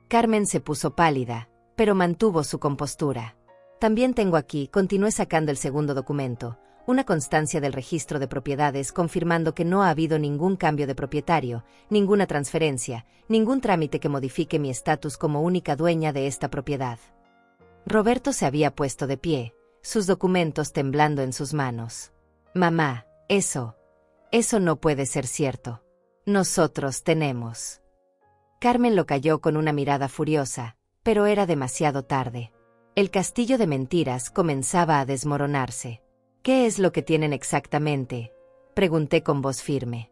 Carmen se puso pálida, pero mantuvo su compostura. También tengo aquí, continué sacando el segundo documento, una constancia del registro de propiedades confirmando que no ha habido ningún cambio de propietario, ninguna transferencia, ningún trámite que modifique mi estatus como única dueña de esta propiedad. Roberto se había puesto de pie, sus documentos temblando en sus manos. Mamá, eso no puede ser cierto. Nosotros tenemos. Carmen lo calló con una mirada furiosa, pero era demasiado tarde. El castillo de mentiras comenzaba a desmoronarse. ¿Qué es lo que tienen exactamente?, pregunté con voz firme.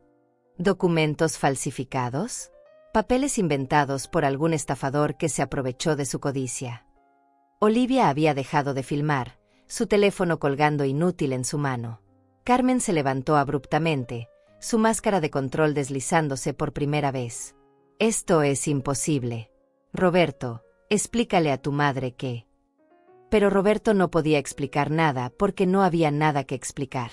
¿Documentos falsificados? ¿Papeles inventados por algún estafador que se aprovechó de su codicia? Olivia había dejado de filmar, su teléfono colgando inútil en su mano. Carmen se levantó abruptamente, su máscara de control deslizándose por primera vez. Esto es imposible. Roberto, explícale a tu madre que... Pero Roberto no podía explicar nada porque no había nada que explicar.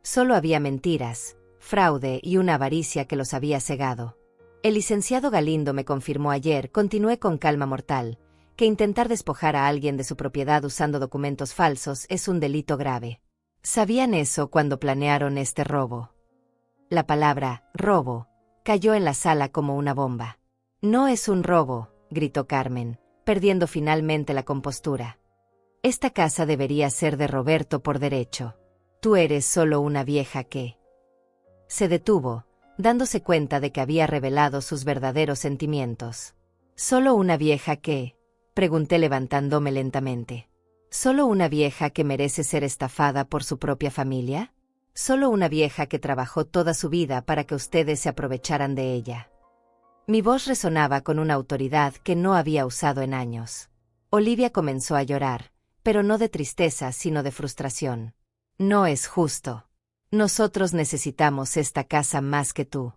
Solo había mentiras, fraude y una avaricia que los había cegado. El licenciado Galindo me confirmó ayer, continué con calma mortal, que intentar despojar a alguien de su propiedad usando documentos falsos es un delito grave. ¿Sabían eso cuando planearon este robo? La palabra robo cayó en la sala como una bomba. No es un robo, gritó Carmen, perdiendo finalmente la compostura. Esta casa debería ser de Roberto por derecho. Tú eres solo una vieja que... Se detuvo, dándose cuenta de que había revelado sus verdaderos sentimientos. ¿Solo una vieja que? Pregunté levantándome lentamente. ¿Solo una vieja que merece ser estafada por su propia familia? ¿Solo una vieja que trabajó toda su vida para que ustedes se aprovecharan de ella? Mi voz resonaba con una autoridad que no había usado en años. Olivia comenzó a llorar, pero no de tristeza sino de frustración. No es justo. Nosotros necesitamos esta casa más que tú.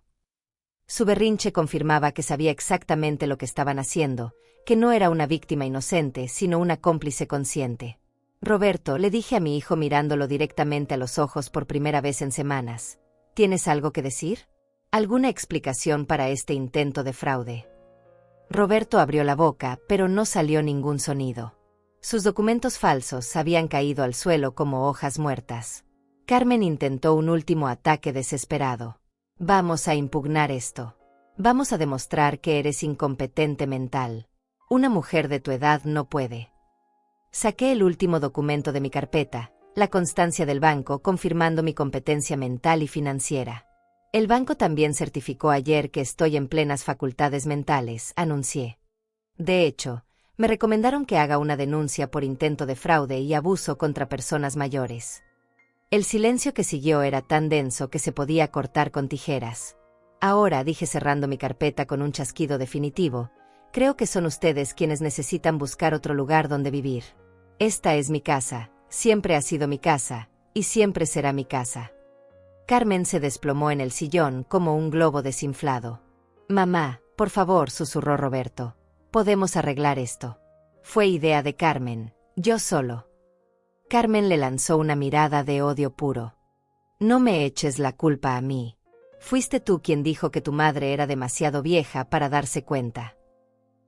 Su berrinche confirmaba que sabía exactamente lo que estaban haciendo, que no era una víctima inocente sino una cómplice consciente. Roberto, le dije a mi hijo mirándolo directamente a los ojos por primera vez en semanas, ¿tienes algo que decir? ¿Alguna explicación para este intento de fraude? Roberto abrió la boca, pero no salió ningún sonido. Sus documentos falsos habían caído al suelo como hojas muertas. Carmen intentó un último ataque desesperado. Vamos a impugnar esto. Vamos a demostrar que eres incompetente mental. Una mujer de tu edad no puede. Saqué el último documento de mi carpeta, la constancia del banco confirmando mi competencia mental y financiera. El banco también certificó ayer que estoy en plenas facultades mentales, anuncié. De hecho, me recomendaron que haga una denuncia por intento de fraude y abuso contra personas mayores. El silencio que siguió era tan denso que se podía cortar con tijeras. Ahora, dije cerrando mi carpeta con un chasquido definitivo, creo que son ustedes quienes necesitan buscar otro lugar donde vivir. Esta es mi casa, siempre ha sido mi casa, y siempre será mi casa. Carmen se desplomó en el sillón como un globo desinflado. Mamá, por favor, susurró Roberto. Podemos arreglar esto. Fue idea de Carmen, yo solo. Carmen le lanzó una mirada de odio puro. No me eches la culpa a mí. Fuiste tú quien dijo que tu madre era demasiado vieja para darse cuenta.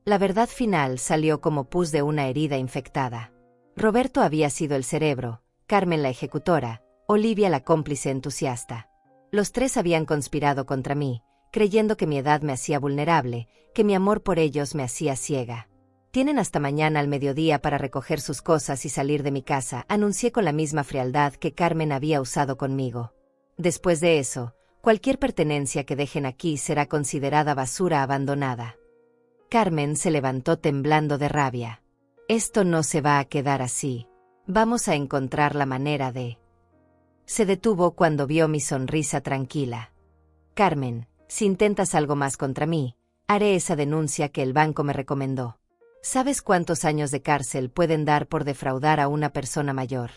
La verdad final salió como pus de una herida infectada. Roberto había sido el cerebro, Carmen la ejecutora, Olivia la cómplice entusiasta. Los tres habían conspirado contra mí, creyendo que mi edad me hacía vulnerable, que mi amor por ellos me hacía ciega. Tienen hasta mañana al mediodía para recoger sus cosas y salir de mi casa, anuncié con la misma frialdad que Carmen había usado conmigo. Después de eso, cualquier pertenencia que dejen aquí será considerada basura abandonada. Carmen se levantó temblando de rabia. Esto no se va a quedar así. Vamos a encontrar la manera de... Se detuvo cuando vio mi sonrisa tranquila. Carmen, si intentas algo más contra mí, haré esa denuncia que el banco me recomendó. ¿Sabes cuántos años de cárcel pueden dar por defraudar a una persona mayor?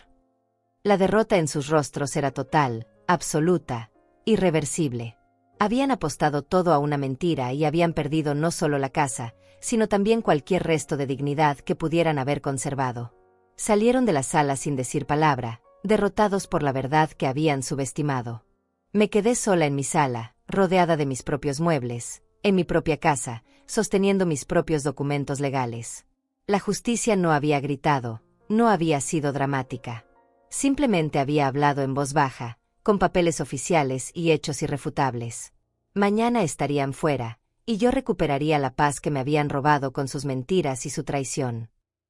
La derrota en sus rostros era total, absoluta, irreversible. Habían apostado todo a una mentira y habían perdido no solo la casa, sino también cualquier resto de dignidad que pudieran haber conservado. Salieron de la sala sin decir palabra, derrotados por la verdad que habían subestimado. Me quedé sola en mi sala, rodeada de mis propios muebles, en mi propia casa, sosteniendo mis propios documentos legales. La justicia no había gritado, no había sido dramática. Simplemente había hablado en voz baja, con papeles oficiales y hechos irrefutables. Mañana estarían fuera, y yo recuperaría la paz que me habían robado con sus mentiras y su traición.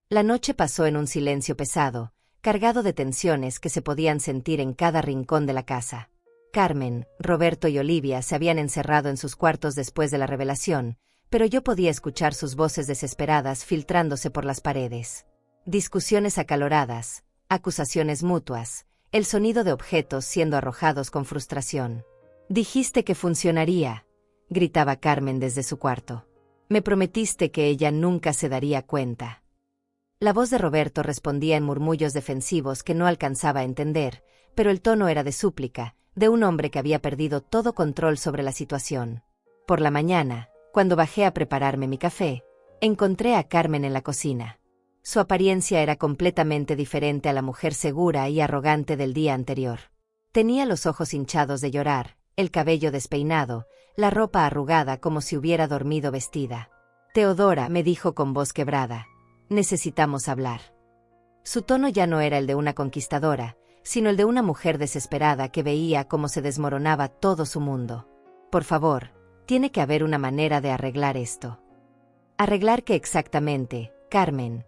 La noche pasó en un silencio pesado, cargado de tensiones que se podían sentir en cada rincón de la casa. Carmen, Roberto y Olivia se habían encerrado en sus cuartos después de la revelación, pero yo podía escuchar sus voces desesperadas filtrándose por las paredes. Discusiones acaloradas, acusaciones mutuas, el sonido de objetos siendo arrojados con frustración. «Dijiste que funcionaría», gritaba Carmen desde su cuarto. «Me prometiste que ella nunca se daría cuenta». La voz de Roberto respondía en murmullos defensivos que no alcanzaba a entender, pero el tono era de súplica, de un hombre que había perdido todo control sobre la situación. Por la mañana, cuando bajé a prepararme mi café, encontré a Carmen en la cocina. Su apariencia era completamente diferente a la mujer segura y arrogante del día anterior. Tenía los ojos hinchados de llorar, el cabello despeinado, la ropa arrugada como si hubiera dormido vestida. «Teodora», me dijo con voz quebrada, «necesitamos hablar». Su tono ya no era el de una conquistadora, sino el de una mujer desesperada que veía cómo se desmoronaba todo su mundo. «Por favor, tiene que haber una manera de arreglar esto». «¿Arreglar qué exactamente, Carmen?»,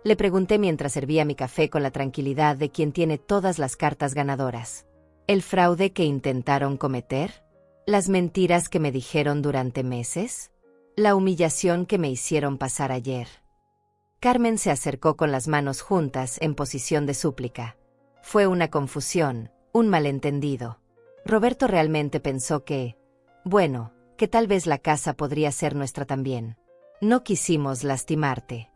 le pregunté mientras servía mi café con la tranquilidad de quien tiene todas las cartas ganadoras. ¿El fraude que intentaron cometer? ¿Las mentiras que me dijeron durante meses? ¿La humillación que me hicieron pasar ayer? Carmen se acercó con las manos juntas en posición de súplica. Fue una confusión, un malentendido. Roberto realmente pensó que, bueno, que tal vez la casa podría ser nuestra también. No quisimos lastimarte.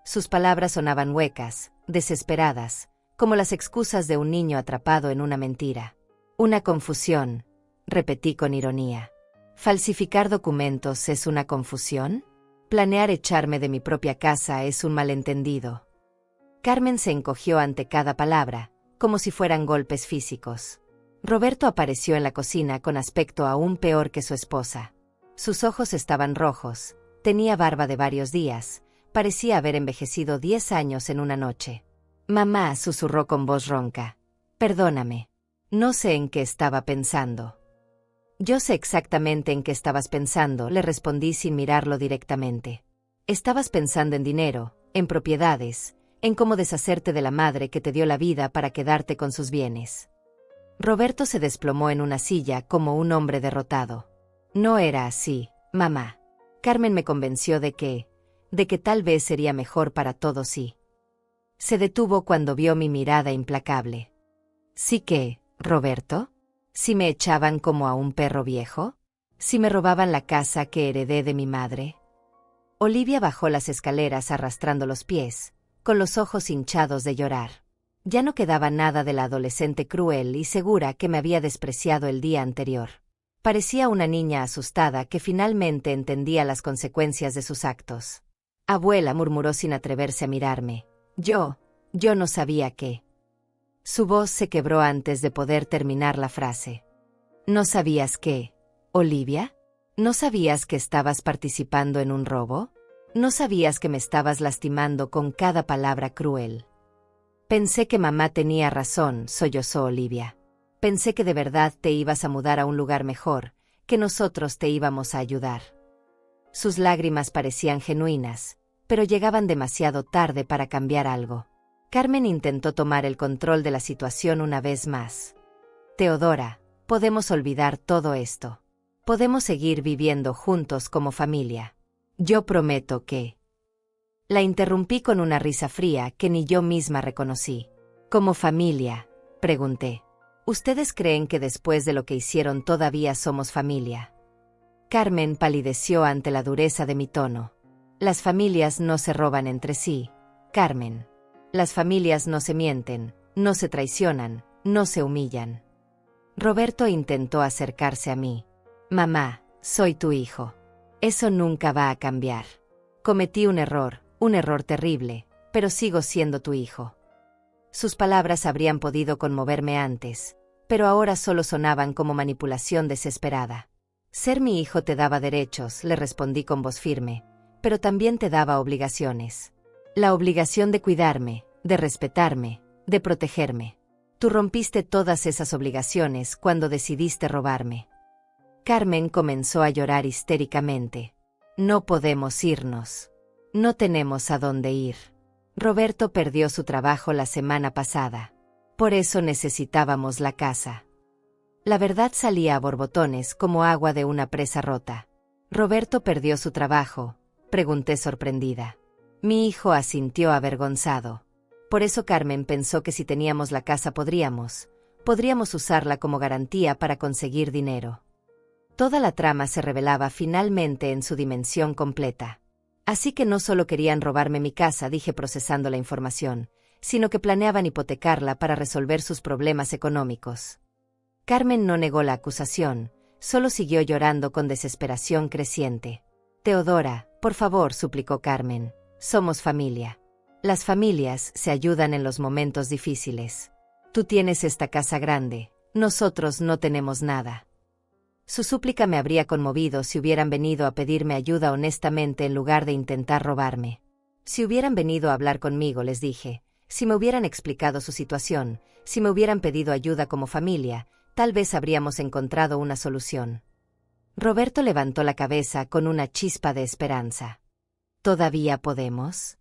Sus palabras sonaban huecas, desesperadas, como las excusas de un niño atrapado en una mentira. Una confusión, repetí con ironía. ¿Falsificar documentos es una confusión? ¿Planear echarme de mi propia casa es un malentendido? Carmen se encogió ante cada palabra, como si fueran golpes físicos. Roberto apareció en la cocina con aspecto aún peor que su esposa. Sus ojos estaban rojos, tenía barba de varios días, parecía haber envejecido 10 años en una noche. «Mamá», susurró con voz ronca. «Perdóname. No sé en qué estaba pensando». «Yo sé exactamente en qué estabas pensando», le respondí sin mirarlo directamente. «Estabas pensando en dinero, en propiedades, en cómo deshacerte de la madre que te dio la vida para quedarte con sus bienes». Roberto se desplomó en una silla como un hombre derrotado. «No era así, mamá. Carmen me convenció de que tal vez sería mejor para todos sí». Se detuvo cuando vio mi mirada implacable. «¿Sí que, Roberto? ¿Si me echaban como a un perro viejo? Si me robaban la casa que heredé de mi madre. Olivia bajó las escaleras arrastrando los pies, con los ojos hinchados de llorar. Ya no quedaba nada de la adolescente cruel y segura que me había despreciado el día anterior. Parecía una niña asustada que finalmente entendía las consecuencias de sus actos. Abuela, murmuró sin atreverse a mirarme. Yo no sabía qué. Su voz se quebró antes de poder terminar la frase. ¿No sabías qué, Olivia? ¿No sabías que estabas participando en un robo? ¿No sabías que me estabas lastimando con cada palabra cruel? Pensé que mamá tenía razón, sollozó Olivia. Pensé que de verdad te ibas a mudar a un lugar mejor, que nosotros te íbamos a ayudar. Sus lágrimas parecían genuinas, pero llegaban demasiado tarde para cambiar algo. Carmen intentó tomar el control de la situación una vez más. Teodora, podemos olvidar todo esto. Podemos seguir viviendo juntos como familia. Yo prometo que... La interrumpí con una risa fría que ni yo misma reconocí. ¿Como familia?, pregunté. ¿Ustedes creen que después de lo que hicieron todavía somos familia? Carmen palideció ante la dureza de mi tono. Las familias no se roban entre sí, Carmen. Las familias no se mienten, no se traicionan, no se humillan. Roberto intentó acercarse a mí. Mamá, soy tu hijo. Eso nunca va a cambiar. Cometí un error terrible, pero sigo siendo tu hijo. Sus palabras habrían podido conmoverme antes, pero ahora solo sonaban como manipulación desesperada. Ser mi hijo te daba derechos, le respondí con voz firme, pero también te daba obligaciones. La obligación de cuidarme, de respetarme, de protegerme. Tú rompiste todas esas obligaciones cuando decidiste robarme. Carmen comenzó a llorar histéricamente. No podemos irnos. No tenemos a dónde ir. Roberto perdió su trabajo la semana pasada. Por eso necesitábamos la casa. La verdad salía a borbotones como agua de una presa rota. ¿Roberto perdió su trabajo?, pregunté sorprendida. Mi hijo asintió avergonzado. Por eso Carmen pensó que si teníamos la casa podríamos usarla como garantía para conseguir dinero. Toda la trama se revelaba finalmente en su dimensión completa. Así que no solo querían robarme mi casa, dije procesando la información, sino que planeaban hipotecarla para resolver sus problemas económicos. Carmen no negó la acusación, solo siguió llorando con desesperación creciente. Teodora, por favor, suplicó Carmen, somos familia. Las familias se ayudan en los momentos difíciles. Tú tienes esta casa grande, nosotros no tenemos nada. Su súplica me habría conmovido si hubieran venido a pedirme ayuda honestamente en lugar de intentar robarme. Si hubieran venido a hablar conmigo, les dije, si me hubieran explicado su situación, si me hubieran pedido ayuda como familia, tal vez habríamos encontrado una solución. Roberto levantó la cabeza con una chispa de esperanza. ¿Todavía podemos?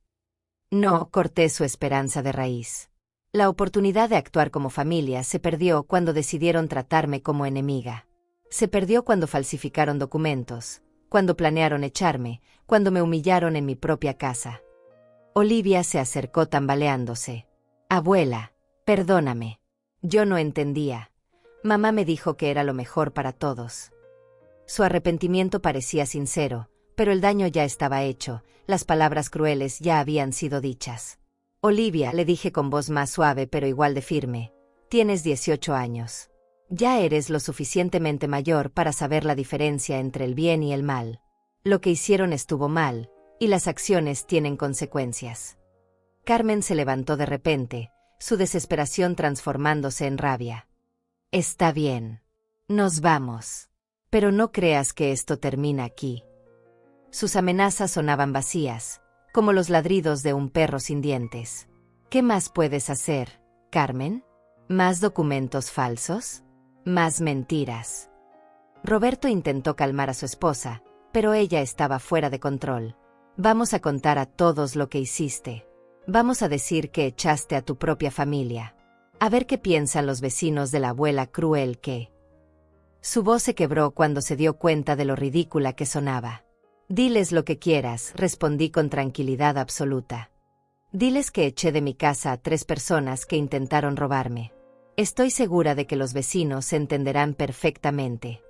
No, corté su esperanza de raíz. La oportunidad de actuar como familia se perdió cuando decidieron tratarme como enemiga. Se perdió cuando falsificaron documentos, cuando planearon echarme, cuando me humillaron en mi propia casa. Olivia se acercó tambaleándose. Abuela, perdóname. Yo no entendía. Mamá me dijo que era lo mejor para todos. Su arrepentimiento parecía sincero, pero el daño ya estaba hecho, las palabras crueles ya habían sido dichas. Olivia, le dije con voz más suave pero igual de firme, tienes 18 años. Ya eres lo suficientemente mayor para saber la diferencia entre el bien y el mal. Lo que hicieron estuvo mal, y las acciones tienen consecuencias. Carmen se levantó de repente, su desesperación transformándose en rabia. Está bien. Nos vamos. Pero no creas que esto termina aquí. Sus amenazas sonaban vacías, como los ladridos de un perro sin dientes. ¿Qué más puedes hacer, Carmen? ¿Más documentos falsos? ¿Más mentiras? Roberto intentó calmar a su esposa, pero ella estaba fuera de control. Vamos a contar a todos lo que hiciste. Vamos a decir que echaste a tu propia familia. A ver qué piensan los vecinos de la abuela cruel que... Su voz se quebró cuando se dio cuenta de lo ridícula que sonaba. Diles lo que quieras, respondí con tranquilidad absoluta. Diles que eché de mi casa a 3 personas que intentaron robarme. Estoy segura de que los vecinos se entenderán perfectamente.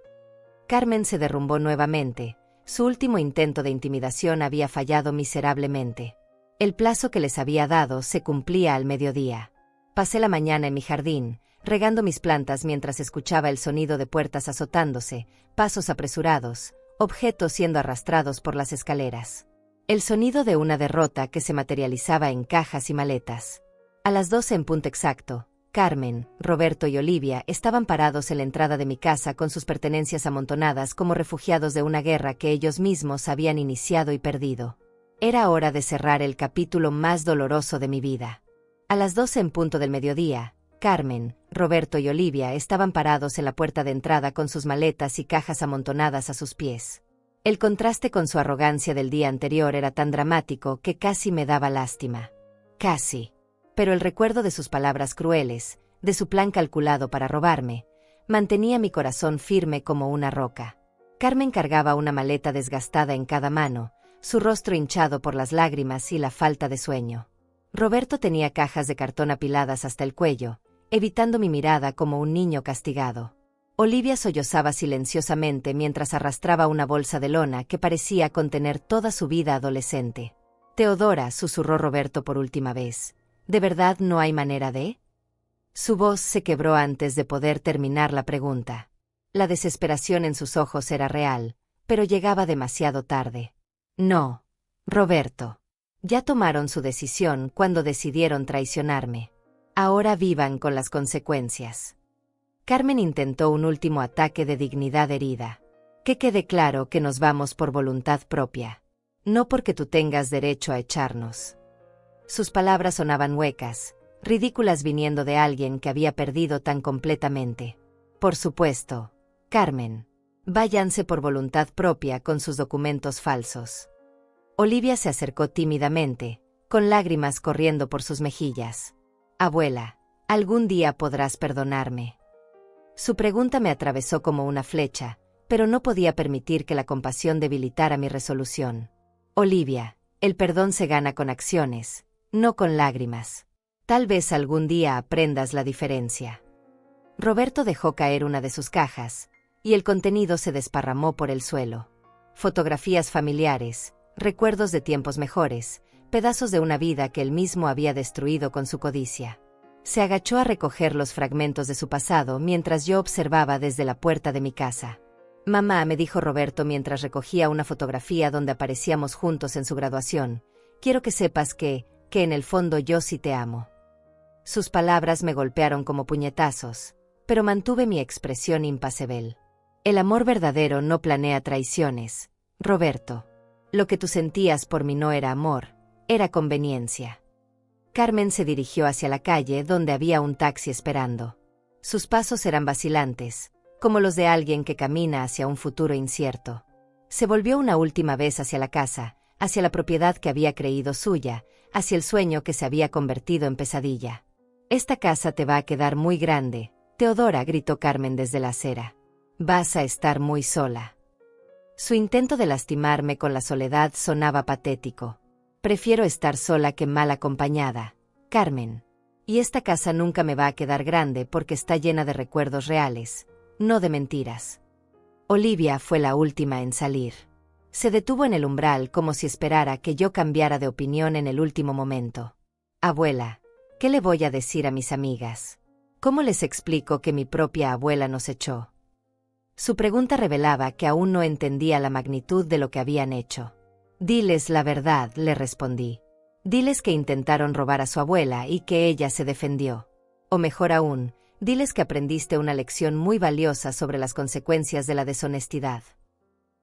Carmen se derrumbó nuevamente. Su último intento de intimidación había fallado miserablemente. El plazo que les había dado se cumplía al mediodía. Pasé la mañana en mi jardín, regando mis plantas mientras escuchaba el sonido de puertas azotándose, pasos apresurados, objetos siendo arrastrados por las escaleras. El sonido de una derrota que se materializaba en cajas y maletas. A las 12 en punto exacto, Carmen, Roberto y Olivia estaban parados en la entrada de mi casa con sus pertenencias amontonadas como refugiados de una guerra que ellos mismos habían iniciado y perdido. Era hora de cerrar el capítulo más doloroso de mi vida. A las 12 en punto del mediodía, Carmen, Roberto y Olivia estaban parados en la puerta de entrada con sus maletas y cajas amontonadas a sus pies. El contraste con su arrogancia del día anterior era tan dramático que casi me daba lástima. Casi. Pero el recuerdo de sus palabras crueles, de su plan calculado para robarme, mantenía mi corazón firme como una roca. Carmen cargaba una maleta desgastada en cada mano, su rostro hinchado por las lágrimas y la falta de sueño. Roberto tenía cajas de cartón apiladas hasta el cuello, evitando mi mirada como un niño castigado. Olivia sollozaba silenciosamente mientras arrastraba una bolsa de lona que parecía contener toda su vida adolescente. «Teodora», susurró Roberto por última vez. ¿De verdad no hay manera de? Su voz se quebró antes de poder terminar la pregunta. La desesperación en sus ojos era real, pero llegaba demasiado tarde. No, Roberto. Ya tomaron su decisión cuando decidieron traicionarme. Ahora vivan con las consecuencias. Carmen intentó un último ataque de dignidad herida. Que quede claro que nos vamos por voluntad propia. No porque tú tengas derecho a echarnos. Sus palabras sonaban huecas, ridículas viniendo de alguien que había perdido tan completamente. Por supuesto, Carmen. Váyanse por voluntad propia con sus documentos falsos. Olivia se acercó tímidamente, con lágrimas corriendo por sus mejillas. Abuela, ¿algún día podrás perdonarme? Su pregunta me atravesó como una flecha, pero no podía permitir que la compasión debilitara mi resolución. Olivia, el perdón se gana con acciones, no con lágrimas. Tal vez algún día aprendas la diferencia. Roberto dejó caer una de sus cajas, y el contenido se desparramó por el suelo. Fotografías familiares, recuerdos de tiempos mejores, pedazos de una vida que él mismo había destruido con su codicia. Se agachó a recoger los fragmentos de su pasado mientras yo observaba desde la puerta de mi casa. «Mamá», me dijo Roberto mientras recogía una fotografía donde aparecíamos juntos en su graduación, «quiero que sepas que en el fondo yo sí te amo». Sus palabras me golpearon como puñetazos, pero mantuve mi expresión impasible. El amor verdadero no planea traiciones, Roberto. Lo que tú sentías por mí no era amor, era conveniencia. Carmen se dirigió hacia la calle donde había un taxi esperando. Sus pasos eran vacilantes, como los de alguien que camina hacia un futuro incierto. Se volvió una última vez hacia la casa, hacia la propiedad que había creído suya, hacia el sueño que se había convertido en pesadilla. «Esta casa te va a quedar muy grande, Teodora», gritó Carmen desde la acera. «Vas a estar muy sola». Su intento de lastimarme con la soledad sonaba patético. «Prefiero estar sola que mal acompañada, Carmen. Y esta casa nunca me va a quedar grande porque está llena de recuerdos reales, no de mentiras». Olivia fue la última en salir. Se detuvo en el umbral como si esperara que yo cambiara de opinión en el último momento. «Abuela, ¿qué le voy a decir a mis amigas? ¿Cómo les explico que mi propia abuela nos echó?» Su pregunta revelaba que aún no entendía la magnitud de lo que habían hecho. «Diles la verdad», le respondí. «Diles que intentaron robar a su abuela y que ella se defendió. O mejor aún, diles que aprendiste una lección muy valiosa sobre las consecuencias de la deshonestidad».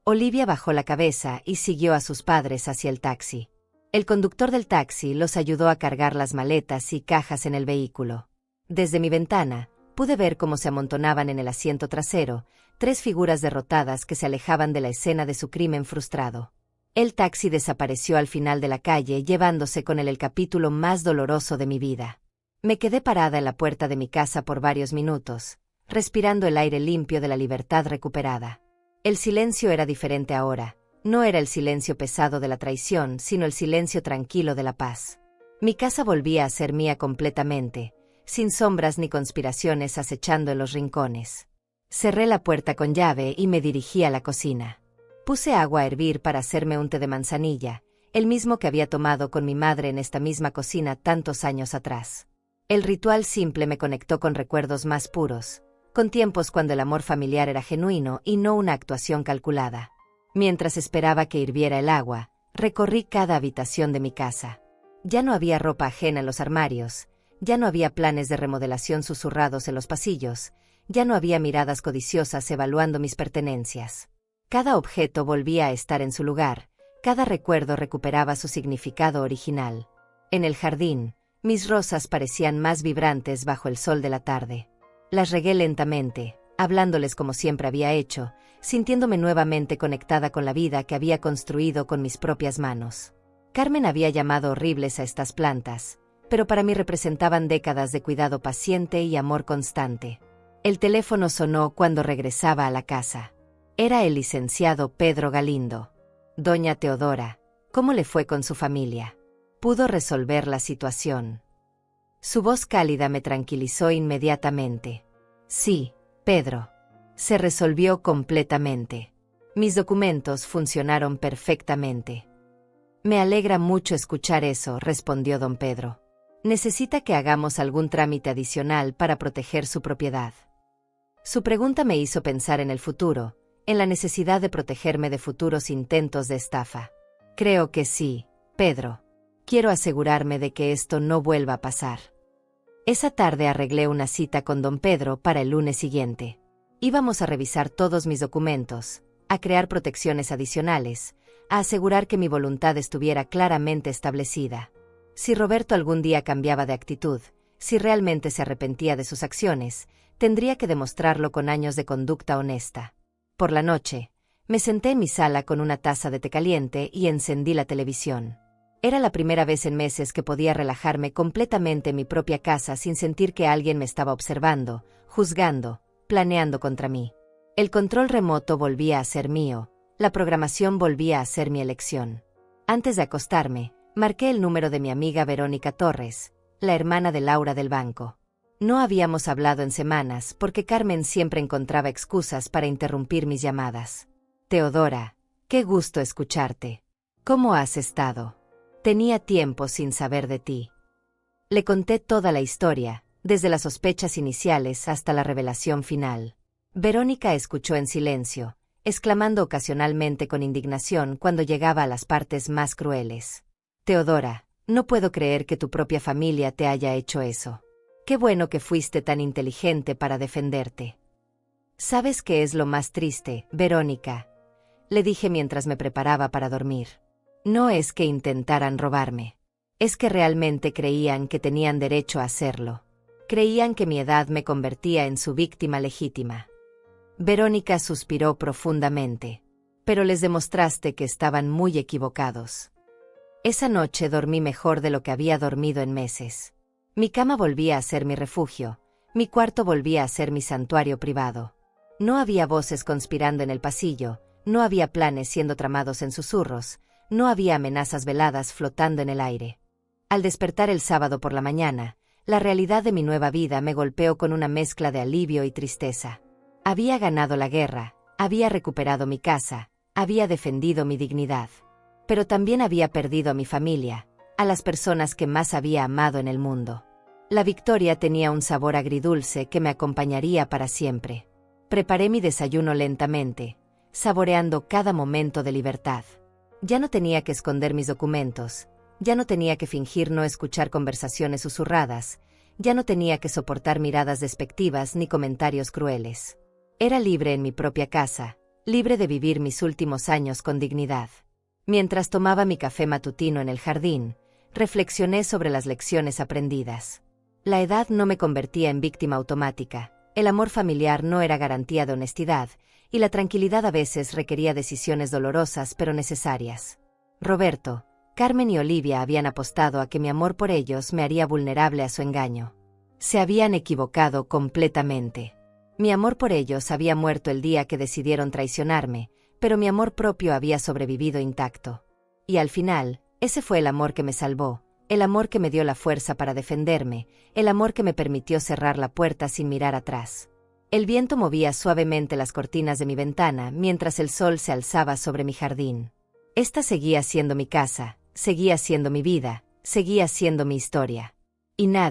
Olivia bajó la cabeza y siguió a sus padres hacia el taxi. El conductor del taxi los ayudó a cargar las maletas y cajas en el vehículo. Desde mi ventana, pude ver cómo se amontonaban en el asiento trasero 3 figuras derrotadas que se alejaban de la escena de su crimen frustrado. El taxi desapareció al final de la calle llevándose con él el capítulo más doloroso de mi vida. Me quedé parada en la puerta de mi casa por varios minutos, respirando el aire limpio de la libertad recuperada. El silencio era diferente ahora, no era el silencio pesado de la traición, sino el silencio tranquilo de la paz. Mi casa volvía a ser mía completamente, sin sombras ni conspiraciones acechando en los rincones. Cerré la puerta con llave y me dirigí a la cocina. Puse agua a hervir para hacerme un té de manzanilla, el mismo que había tomado con mi madre en esta misma cocina tantos años atrás. El ritual simple me conectó con recuerdos más puros, con tiempos cuando el amor familiar era genuino y no una actuación calculada. Mientras esperaba que hirviera el agua, recorrí cada habitación de mi casa. Ya no había ropa ajena en los armarios, ya no había planes de remodelación susurrados en los pasillos, ya no había miradas codiciosas evaluando mis pertenencias. Cada objeto volvía a estar en su lugar, cada recuerdo recuperaba su significado original. En el jardín, mis rosas parecían más vibrantes bajo el sol de la tarde. Las regué lentamente, hablándoles como siempre había hecho, sintiéndome nuevamente conectada con la vida que había construido con mis propias manos. Carmen había llamado horribles a estas plantas, pero para mí representaban décadas de cuidado paciente y amor constante. El teléfono sonó cuando regresaba a la casa. Era el licenciado Pedro Galindo. Doña Teodora, ¿cómo le fue con su familia? ¿Pudo resolver la situación? Su voz cálida me tranquilizó inmediatamente. Sí, Pedro. Se resolvió completamente. Mis documentos funcionaron perfectamente. Me alegra mucho escuchar eso, respondió don Pedro. ¿Necesita que hagamos algún trámite adicional para proteger su propiedad? Su pregunta me hizo pensar en el futuro, en la necesidad de protegerme de futuros intentos de estafa. Creo que sí, Pedro. Quiero asegurarme de que esto no vuelva a pasar. Esa tarde arreglé una cita con don Pedro para el lunes siguiente. Íbamos a revisar todos mis documentos, a crear protecciones adicionales, a asegurar que mi voluntad estuviera claramente establecida. Si Roberto algún día cambiaba de actitud, si realmente se arrepentía de sus acciones, tendría que demostrarlo con años de conducta honesta. Por la noche, me senté en mi sala con una taza de té caliente y encendí la televisión. Era la primera vez en meses que podía relajarme completamente en mi propia casa sin sentir que alguien me estaba observando, juzgando, planeando contra mí. El control remoto volvía a ser mío, la programación volvía a ser mi elección. Antes de acostarme, marqué el número de mi amiga Verónica Torres, la hermana de Laura del banco. No habíamos hablado en semanas porque Carmen siempre encontraba excusas para interrumpir mis llamadas. Teodora, qué gusto escucharte. ¿Cómo has estado? Tenía tiempo sin saber de ti. Le conté toda la historia, desde las sospechas iniciales hasta la revelación final. Verónica escuchó en silencio, exclamando ocasionalmente con indignación cuando llegaba a las partes más crueles. Teodora, no puedo creer que tu propia familia te haya hecho eso. Qué bueno que fuiste tan inteligente para defenderte. ¿Sabes qué es lo más triste, Verónica? Le dije mientras me preparaba para dormir. No es que intentaran robarme. Es que realmente creían que tenían derecho a hacerlo. Creían que mi edad me convertía en su víctima legítima. Verónica suspiró profundamente. Pero les demostraste que estaban muy equivocados. Esa noche dormí mejor de lo que había dormido en meses. Mi cama volvía a ser mi refugio, mi cuarto volvía a ser mi santuario privado. No había voces conspirando en el pasillo, no había planes siendo tramados en susurros, no había amenazas veladas flotando en el aire. Al despertar el sábado por la mañana, la realidad de mi nueva vida me golpeó con una mezcla de alivio y tristeza. Había ganado la guerra, había recuperado mi casa, había defendido mi dignidad. Pero también había perdido a mi familia, a las personas que más había amado en el mundo. La victoria tenía un sabor agridulce que me acompañaría para siempre. Preparé mi desayuno lentamente, saboreando cada momento de libertad. Ya no tenía que esconder mis documentos, ya no tenía que fingir no escuchar conversaciones susurradas, ya no tenía que soportar miradas despectivas ni comentarios crueles. Era libre en mi propia casa, libre de vivir mis últimos años con dignidad. Mientras tomaba mi café matutino en el jardín, reflexioné sobre las lecciones aprendidas. La edad no me convertía en víctima automática, el amor familiar no era garantía de honestidad, y la tranquilidad a veces requería decisiones dolorosas pero necesarias. Roberto, Carmen y Olivia habían apostado a que mi amor por ellos me haría vulnerable a su engaño. Se habían equivocado completamente. Mi amor por ellos había muerto el día que decidieron traicionarme, pero mi amor propio había sobrevivido intacto. Y al final, ese fue el amor que me salvó, el amor que me dio la fuerza para defenderme, el amor que me permitió cerrar la puerta sin mirar atrás. El viento movía suavemente las cortinas de mi ventana mientras el sol se alzaba sobre mi jardín. Esta seguía siendo mi casa, seguía siendo mi vida, seguía siendo mi historia. Y nada